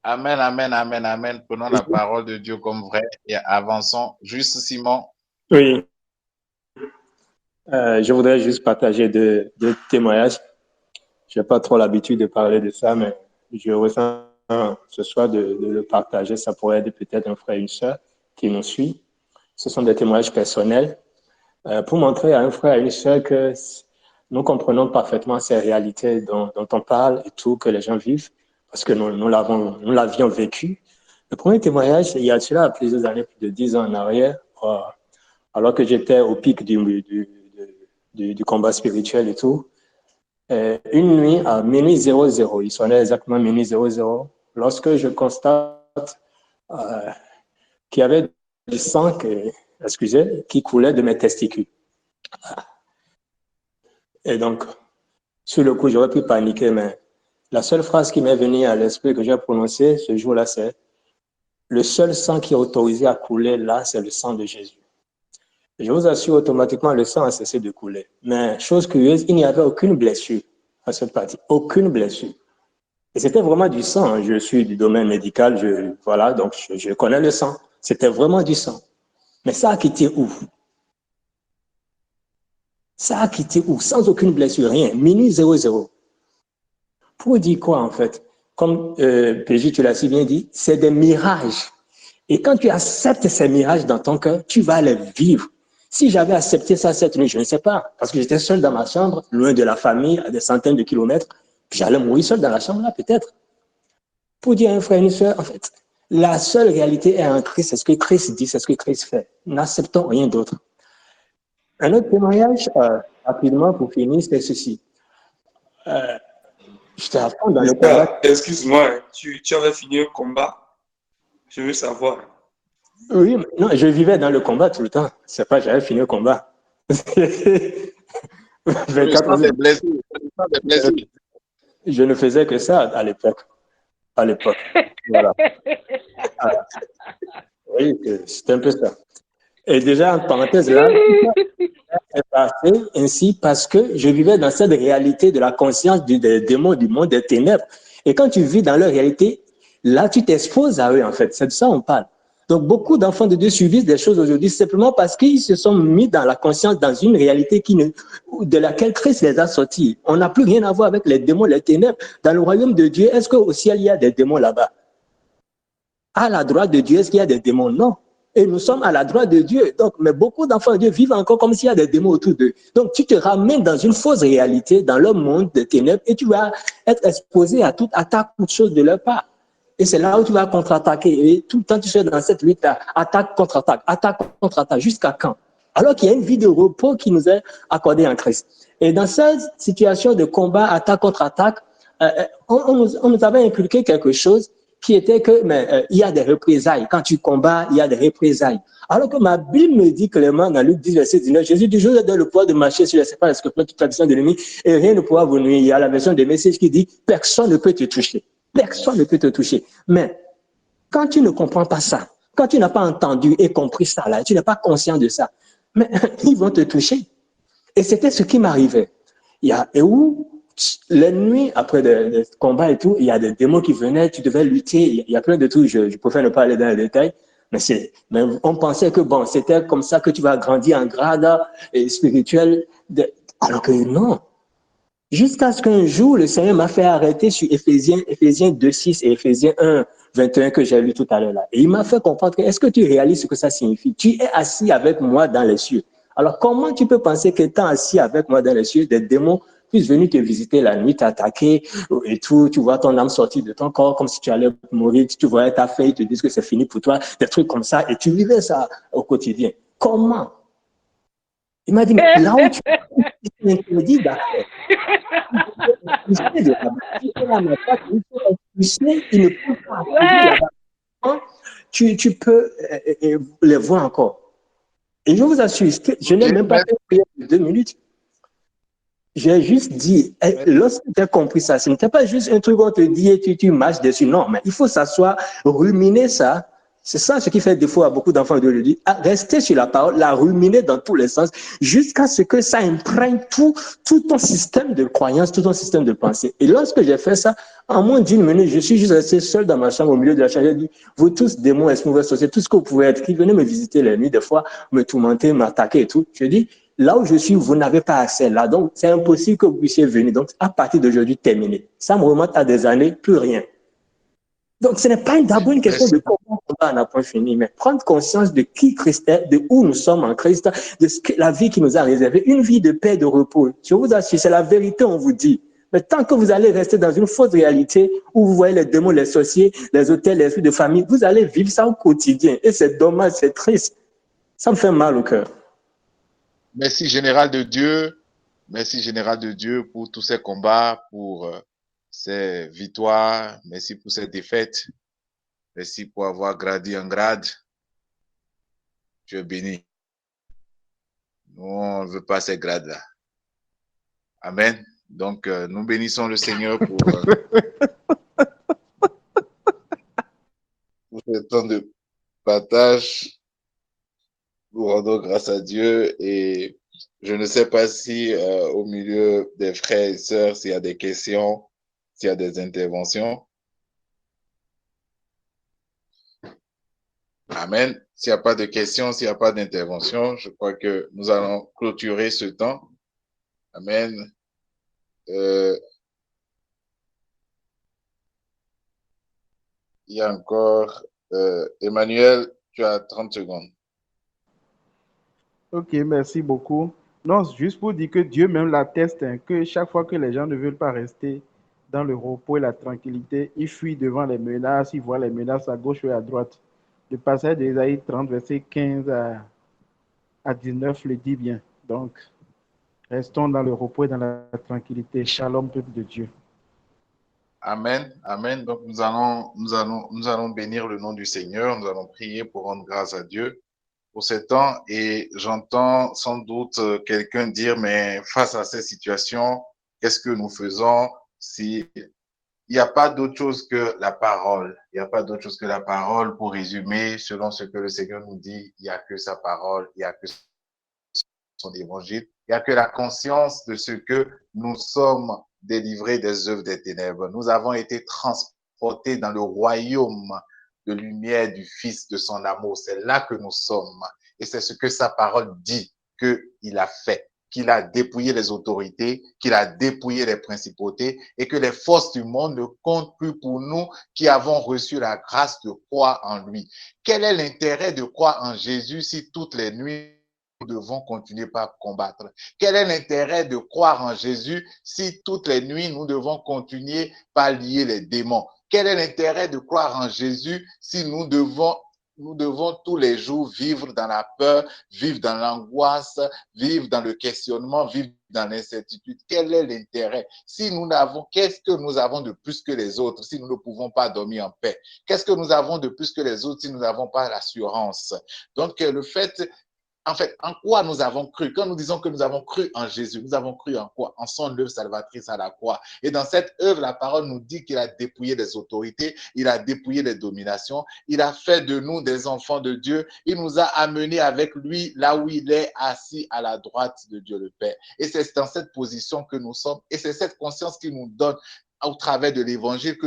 Amen, amen, amen, amen. Prenons la parole de Dieu comme vraie et avançons. Juste Simon. Oui. Je voudrais juste partager deux témoignages. Je n'ai pas trop l'habitude de parler de ça, mais je ressens ce soir de le partager. Ça pourrait aider peut-être un frère et une sœur qui nous suit. Ce sont des témoignages personnels pour montrer à un frère et une sœur que nous comprenons parfaitement ces réalités dont on parle et tout, que les gens vivent, parce que nous l'avions vécu. Le premier témoignage, il y a cela plusieurs années, plus de 10 ans en arrière, alors que j'étais au pic du combat spirituel et tout. Une nuit à minuit 00, il sonnait exactement minuit 00, lorsque je constate qu'il y avait du sang qui coulait de mes testicules. Et donc, sur le coup, j'aurais pu paniquer, mais la seule phrase qui m'est venue à l'esprit que j'ai prononcée ce jour-là, c'est « Le seul sang qui est autorisé à couler là, c'est le sang de Jésus ». Je vous assure, automatiquement, le sang a cessé de couler. Mais, chose curieuse, il n'y avait aucune blessure à cette partie, aucune blessure. Et c'était vraiment du sang. Je suis du domaine médical, donc je connais le sang. C'était vraiment du sang. Mais ça a quitté où? Ça a quitté où? Sans aucune blessure, rien. Minuit 00. Pour dire quoi, en fait? Comme PJ, tu l'as si bien dit, c'est des mirages. Et quand tu acceptes ces mirages dans ton cœur, tu vas les vivre. Si j'avais accepté ça cette nuit, je ne sais pas, parce que j'étais seul dans ma chambre, loin de la famille, à des centaines de kilomètres, j'allais mourir seul dans la chambre là, peut-être. Pour dire à un frère et une soeur, en fait, la seule réalité est en Christ, c'est ce que Christ dit, c'est ce que Christ fait. N'acceptons rien d'autre. Un autre témoignage, rapidement pour finir, c'est ceci. J'étais à fond dans le combat. Excuse-moi, tu avais fini un combat? Je veux savoir. Oui, non, je vivais dans le combat tout le temps. C'est pas j'avais fini le combat. 24 ans. Je ne faisais que ça à l'époque. Voilà. Oui, c'était un peu ça. Et déjà, en parenthèse là, c'est passé ainsi parce que je vivais dans cette réalité de la conscience des démons du monde des ténèbres. Et quand tu vis dans leur réalité, là, tu t'exposes à eux, en fait. C'est de ça qu'on parle. Donc, beaucoup d'enfants de Dieu subissent des choses aujourd'hui simplement parce qu'ils se sont mis dans la conscience, dans une réalité de laquelle Christ les a sortis. On n'a plus rien à voir avec les démons, les ténèbres. Dans le royaume de Dieu, est-ce qu'au ciel, il y a des démons là-bas? À la droite de Dieu, est-ce qu'il y a des démons? Non. Et nous sommes à la droite de Dieu. Donc, mais beaucoup d'enfants de Dieu vivent encore comme s'il y a des démons autour d'eux. Donc, tu te ramènes dans une fausse réalité, dans le monde des ténèbres, et tu vas être exposé à toute attaque, toute chose de leur part. Et c'est là où tu vas contre-attaquer. Et tout le temps, tu seras dans cette lutte-là. Attaque, contre-attaque. Jusqu'à quand? Alors qu'il y a une vie de repos qui nous est accordée en Christ. Et dans cette situation de combat, attaque, contre-attaque, on nous avait inculqué quelque chose qui était que il y a des représailles. Quand tu combats, il y a des représailles. Alors que ma Bible me dit clairement dans Luc 10, verset 19, Jésus dit, je vous donne le pouvoir de marcher sur les serpents, les scorpions, toute la puissance de l'ennemi, et rien ne pourra vous nuire. Il y a la version des messages qui dit, personne ne peut te toucher. Personne ne peut te toucher. Mais quand tu ne comprends pas ça, quand tu n'as pas entendu et compris ça, là, tu n'es pas conscient de ça, mais ils vont te toucher. Et c'était ce qui m'arrivait. Et où, les nuits, après des combats et tout, il y a des démons qui venaient, tu devais lutter, il y a plein de trucs, je préfère ne pas aller dans les détails, mais on pensait que bon, c'était comme ça que tu vas grandir en grade spirituel, alors que non. Jusqu'à ce qu'un jour, le Seigneur m'a fait arrêter sur Éphésiens 2:6 et Éphésiens 1:21 que j'ai lu tout à l'heure là. Et il m'a fait comprendre que, est-ce que tu réalises ce que ça signifie? Tu es assis avec moi dans les cieux. Alors, comment tu peux penser qu'étant assis avec moi dans les cieux, des démons puisse venir te visiter la nuit, t'attaquer et tout, tu vois ton âme sortir de ton corps comme si tu allais mourir, tu voyais ta fille, ils te disent que c'est fini pour toi, des trucs comme ça, et tu vivais ça au quotidien. Comment? Il m'a dit, mais là où tu es interdit d'accès, il ne peut pas accéder là-bas. Tu peux les voir encore. Et je vous assure, je n'ai même pas fait prière de 2 minutes. J'ai juste dit, lorsque tu as compris ça, ce n'était pas juste un truc où on te dit et tu marches dessus. Non, mais il faut s'asseoir, ruminer ça. C'est ça ce qui fait défaut à beaucoup d'enfants de Dieu. Rester sur la parole, la ruminer dans tous les sens, jusqu'à ce que ça imprègne tout ton système de croyance, tout ton système de pensée. Et lorsque j'ai fait ça, en moins d'1 minute, je suis juste resté seul dans ma chambre au milieu de la chambre. J'ai dit, vous tous, démons, esprits, mauvais sorciers, tout ce que vous pouvez être, qui venez me visiter la nuit, des fois, me tourmenter, m'attaquer et tout. Je dis, là où je suis, vous n'avez pas accès là. Donc, c'est impossible que vous puissiez venir. Donc, à partir d'aujourd'hui, terminé. Ça me remonte à des années, plus rien. Donc, ce n'est pas d'abord une question de comment on n'a point fini, mais prendre conscience de qui Christ est, de où nous sommes en Christ, de ce que la vie qui nous a réservée, une vie de paix, de repos. Je vous assure, c'est la vérité, on vous dit. Mais tant que vous allez rester dans une fausse réalité où vous voyez les démons, les sorciers, les hôtels, les esprits de famille, vous allez vivre ça au quotidien. Et c'est dommage, c'est triste. Ça me fait mal au cœur. Merci, Général de Dieu. Merci, Général de Dieu, pour tous ces combats, pour ces victoires. Merci pour ces défaites. Merci pour avoir gradé un grade. Dieu est béni. Nous, on ne veut pas ces grades-là. Amen. Donc, nous bénissons le Seigneur pour ce temps de partage. Nous rendons grâce à Dieu et je ne sais pas si au milieu des frères et sœurs, s'il y a des questions, s'il y a des interventions. Amen. S'il n'y a pas de questions, s'il n'y a pas d'intervention, je crois que nous allons clôturer ce temps. Amen. Il y a encore Emmanuel, tu as 30 secondes. Ok, merci beaucoup. Non, juste pour dire que Dieu même l'atteste, hein, que chaque fois que les gens ne veulent pas rester dans le repos et la tranquillité, ils fuient devant les menaces, ils voient les menaces à gauche ou à droite. Le passage d'Ésaïe 30, verset 15 à 19 le dit bien. Donc, restons dans le repos et dans la tranquillité. Shalom, peuple de Dieu. Amen, amen. Donc nous allons bénir le nom du Seigneur. Nous allons prier pour rendre grâce à Dieu pour ce temps. Et j'entends sans doute quelqu'un dire, mais face à ces situations, qu'est-ce que nous faisons si il n'y a pas d'autre chose que la parole. Il n'y a pas d'autre chose que la parole pour résumer selon ce que le Seigneur nous dit. Il n'y a que sa parole, il n'y a que son évangile. Il n'y a que la conscience de ce que nous sommes délivrés des œuvres des ténèbres. Nous avons été transportés dans le royaume de lumière du Fils de son amour. C'est là que nous sommes. Et c'est ce que sa parole dit qu'il a fait, qu'il a dépouillé les autorités, qu'il a dépouillé les principautés et que les forces du monde ne comptent plus pour nous qui avons reçu la grâce de croire en lui. Quel est l'intérêt de croire en Jésus si toutes les nuits nous devons continuer par combattre? Quel est l'intérêt de croire en Jésus si toutes les nuits nous devons continuer par lier les démons? Quel est l'intérêt de croire en Jésus si nous devons tous les jours vivre dans la peur, vivre dans l'angoisse, vivre dans le questionnement, vivre dans l'incertitude? Quel est l'intérêt? Qu'est-ce que nous avons de plus que les autres si nous ne pouvons pas dormir en paix? Qu'est-ce que nous avons de plus que les autres si nous n'avons pas l'assurance? Donc, en fait, en quoi nous avons cru? Quand nous disons que nous avons cru en Jésus, nous avons cru en quoi? En son œuvre salvatrice à la croix. Et dans cette œuvre, la parole nous dit qu'il a dépouillé les autorités, il a dépouillé les dominations, il a fait de nous des enfants de Dieu, il nous a amenés avec lui là où il est assis à la droite de Dieu le Père. Et c'est dans cette position que nous sommes, et c'est cette conscience qui nous donne au travers de l'évangile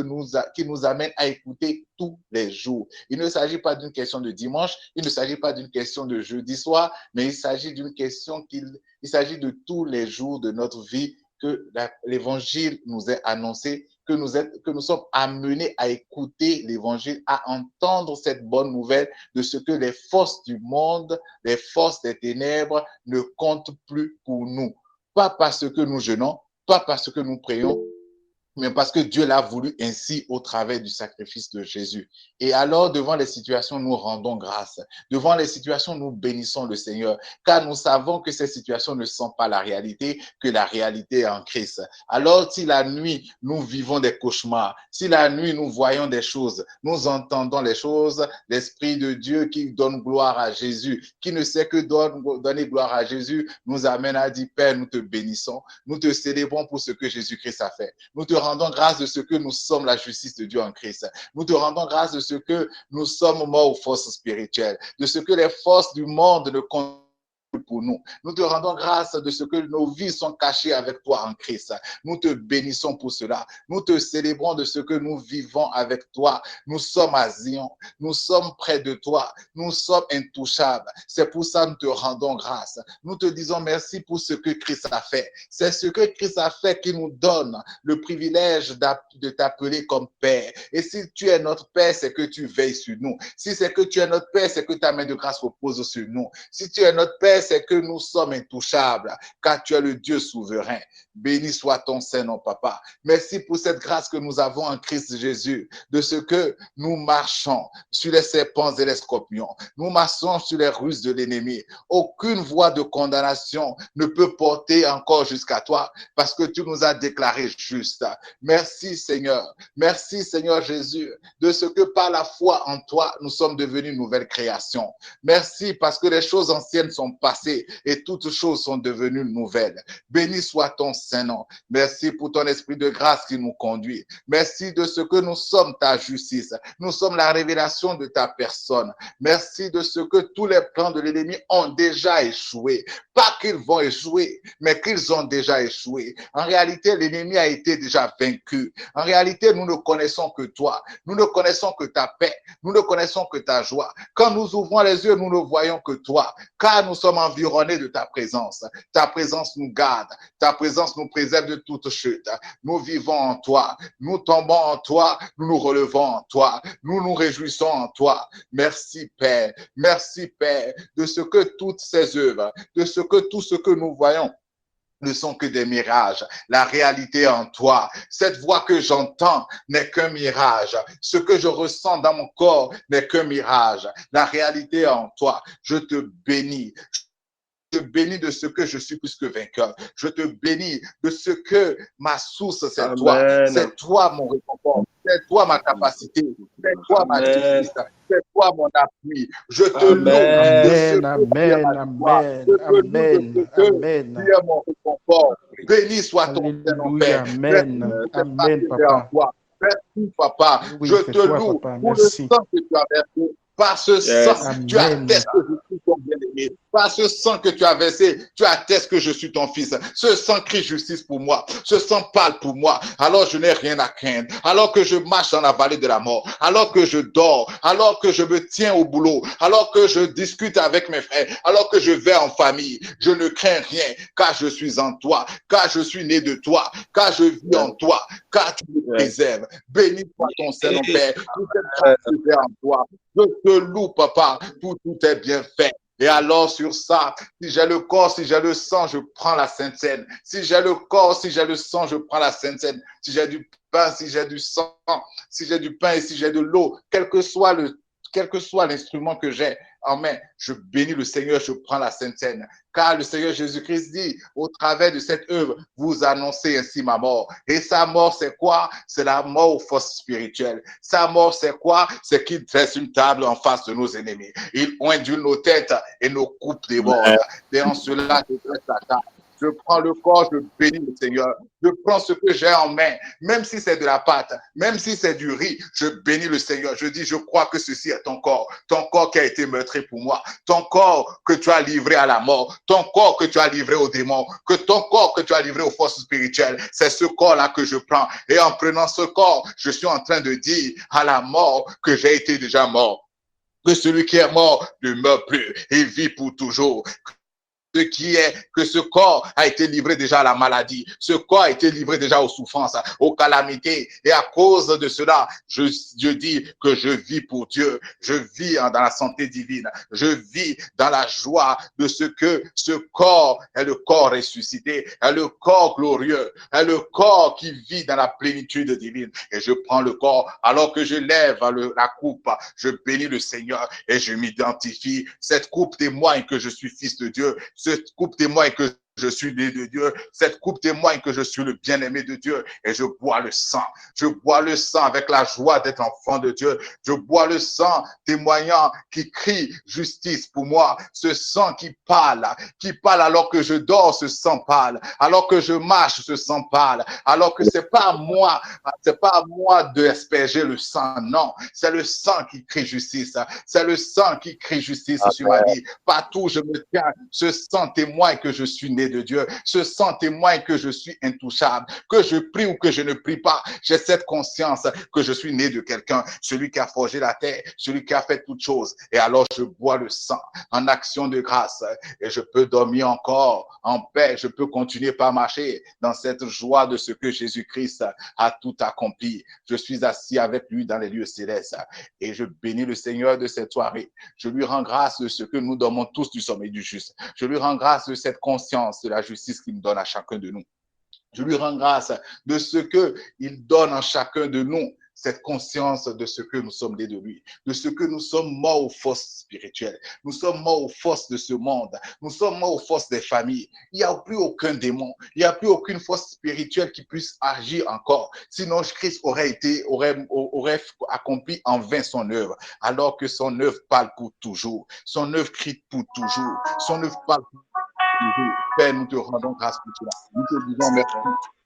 qui nous amène à écouter tous les jours. Il ne s'agit pas d'une question de dimanche, il ne s'agit pas d'une question de jeudi soir, mais il s'agit d'une question il s'agit de tous les jours de notre vie que l'évangile nous est annoncé, que nous sommes amenés à écouter l'évangile, à entendre cette bonne nouvelle de ce que les forces du monde, les forces des ténèbres ne comptent plus pour nous. Pas parce que nous jeûnons, pas parce que nous prions, mais parce que Dieu l'a voulu ainsi au travers du sacrifice de Jésus. Et alors, devant les situations, nous rendons grâce. Devant les situations, nous bénissons le Seigneur, car nous savons que ces situations ne sont pas la réalité, que la réalité est en Christ. Alors, si la nuit, nous vivons des cauchemars, si la nuit, nous voyons des choses, nous entendons les choses, l'Esprit de Dieu qui donne gloire à Jésus, qui ne sait que donner gloire à Jésus, nous amène à dire, Père, nous te bénissons, nous te célébrons pour ce que Jésus-Christ a fait. Nous te rendons grâce de ce que nous sommes la justice de Dieu en Christ. Nous te rendons grâce de ce que nous sommes morts aux forces spirituelles, de ce que les forces du monde ne comptent pour nous. Nous te rendons grâce de ce que nos vies sont cachées avec toi en Christ. Nous te bénissons pour cela. Nous te célébrons de ce que nous vivons avec toi. Nous sommes à Zion. Nous sommes près de toi. Nous sommes intouchables. C'est pour ça que nous te rendons grâce. Nous te disons merci pour ce que Christ a fait. C'est ce que Christ a fait qui nous donne le privilège de t'appeler comme Père. Et si tu es notre Père, c'est que tu veilles sur nous. Si c'est que tu es notre Père, c'est que ta main de grâce repose sur nous. Si tu es notre Père, c'est que nous sommes intouchables, car tu es le Dieu souverain. Béni soit ton Saint-Nom, Papa. Merci pour cette grâce que nous avons en Christ Jésus, de ce que nous marchons sur les serpents et les scorpions. Nous marchons sur les ruses de l'ennemi. Aucune voie de condamnation ne peut porter encore jusqu'à toi, parce que tu nous as déclarés justes. Merci, Seigneur. Merci, Seigneur Jésus, de ce que par la foi en toi, nous sommes devenus une nouvelle création. Merci, parce que les choses anciennes sont passées et toutes choses sont devenues nouvelles. Béni soit ton Saint-Nom. Merci pour ton esprit de grâce qui nous conduit. Merci de ce que nous sommes ta justice. Nous sommes la révélation de ta personne. Merci de ce que tous les plans de l'ennemi ont déjà échoué. Pas qu'ils vont échouer, mais qu'ils ont déjà échoué. En réalité, l'ennemi a été déjà vaincu. En réalité, nous ne connaissons que toi. Nous ne connaissons que ta paix. Nous ne connaissons que ta joie. Quand nous ouvrons les yeux, nous ne voyons que toi, car nous sommes environnés de ta présence. Ta présence nous garde. Ta présence nous préserve de toute chute. Nous vivons en toi. Nous tombons en toi. Nous nous relevons en toi. Nous nous réjouissons en toi. Merci, Père. Merci, Père, de ce que toutes ces œuvres, de ce que tout ce que nous voyons ne sont que des mirages. La réalité en toi. Cette voix que j'entends n'est qu'un mirage. Ce que je ressens dans mon corps n'est qu'un mirage. La réalité en toi. Je te bénis. Je te bénis de ce que je suis plus que vainqueur. Je te bénis de ce que ma source, c'est toi. C'est toi mon réconfort. C'est toi ma capacité. C'est toi ma justice. C'est toi mon appui. Je te loue. Amen, amen, amen, amen, amen. Tu es mon réconfort. Béni soit ton Saint-Nom, Père. Amen, amen, papa. Merci, papa. Oui, je te toi, loue papa. pour Merci. le sang que tu as versé. Par ce sang, Amen. tu attestes que je suis ton bien-aimé. Par ce sang que tu as versé, tu attestes que je suis ton fils. Ce sang crie justice pour moi. Ce sang parle pour moi. Alors je n'ai rien à craindre. Alors que je marche dans la vallée de la mort. Alors que je dors. Alors que je me tiens au boulot. Alors que je discute avec mes frères. Alors que je vais en famille. Je ne crains rien car je suis en toi. Car je suis né de toi. Car je vis en toi. Car tu me préserves. Béni soit ton Saint-Nom, Père. Tout cette grâce que j'ai en toi. Je te loue, papa, pour tout est bien fait. Et alors, sur ça, si j'ai le corps, si j'ai le sang, je prends la Sainte Seine. Si j'ai le corps, si j'ai le sang, je prends la Sainte Seine. Si j'ai du pain, si j'ai du sang, si j'ai du pain et si j'ai de l'eau, quel que soit l'instrument que j'ai en main, je bénis le Seigneur, je prends la Sainte Seine. Car le Seigneur Jésus-Christ dit, au travers de cette œuvre, vous annoncez ainsi ma mort. Et sa mort, c'est quoi? C'est la mort aux forces spirituelles. Sa mort, c'est quoi? C'est qu'il dresse une table en face de nos ennemis. Il oindule nos têtes et nos coupes débordent. Et en cela, je dresse la table. Je prends le corps, je bénis le Seigneur. Je prends ce que j'ai en main, même si c'est de la pâte, même si c'est du riz, je bénis le Seigneur. Je dis, je crois que ceci est ton corps qui a été meurtri pour moi, ton corps que tu as livré à la mort, ton corps que tu as livré aux démons, que ton corps que tu as livré aux forces spirituelles. C'est ce corps-là que je prends. Et en prenant ce corps, je suis en train de dire à la mort que j'ai été déjà mort. Que celui qui est mort ne meurt plus, il vit pour toujours. ce qui est que ce corps a été livré déjà à la maladie, ce corps a été livré déjà aux souffrances, aux calamités. Et à cause de cela, je dis que je vis pour Dieu, je vis dans la santé divine, je vis dans la joie de ce que ce corps est le corps ressuscité, est le corps glorieux, est le corps qui vit dans la plénitude divine. Et je prends le corps, alors que je lève la coupe, je bénis le Seigneur et je m'identifie. Cette coupe témoigne que je suis fils de Dieu, cette coupe témoigne que je suis né de Dieu. Cette coupe témoigne que je suis le bien-aimé de Dieu et je bois le sang. Je bois le sang avec la joie d'être enfant de Dieu. Je bois le sang témoignant qui crie justice pour moi. Ce sang qui parle alors que je dors, ce sang parle. Alors que je marche, ce sang parle. Alors que c'est pas à moi de asperger le sang. Non, c'est le sang qui crie justice. C'est le sang qui crie justice sur ma vie. Partout où je me tiens, ce sang témoigne que je suis né de Dieu. Ce sang témoigne que je suis intouchable. Que je prie ou que je ne prie pas, j'ai cette conscience que je suis né de quelqu'un, celui qui a forgé la terre, celui qui a fait toutes choses. Et alors je bois le sang en action de grâce et je peux dormir encore en paix. Je peux continuer par marcher dans cette joie de ce que Jésus-Christ a tout accompli. Je suis assis avec lui dans les lieux célestes et je bénis le Seigneur de cette soirée. Je lui rends grâce de ce que nous dormons tous du sommeil du juste. Je lui rends grâce de cette conscience de la justice qu'il me donne à chacun de nous. Je lui rends grâce de ce qu'il donne en chacun de nous, cette conscience de ce que nous sommes nés de lui, de ce que nous sommes morts aux forces spirituelles, nous sommes morts aux forces de ce monde, nous sommes morts aux forces des familles. Il n'y a plus aucun démon, il n'y a plus aucune force spirituelle qui puisse agir encore. Sinon, Christ aurait accompli en vain son œuvre, alors que son œuvre parle pour toujours, son œuvre crie pour toujours, son œuvre parle pour toujours. Père, nous te rendons grâce pour cela. Nous te disons merci.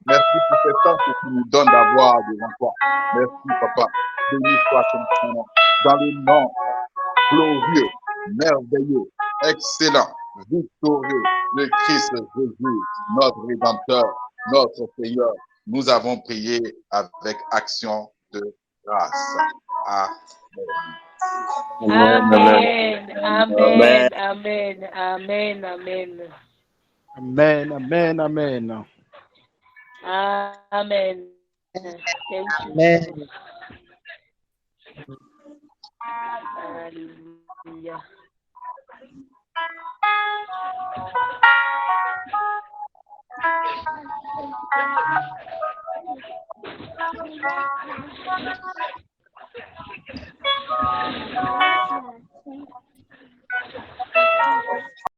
Merci pour ce temps que tu nous donnes d'avoir devant toi. Merci, Papa. Béni soit ton nom. Dans le nom glorieux, merveilleux, excellent, victorieux de Christ Jésus, notre Rédempteur, notre Seigneur, nous avons prié avec action de grâce. Amen. Amen. Amen. Amen. Amen. Amen, amen, amen. Amen. Thank you. Amen. Hallelujah.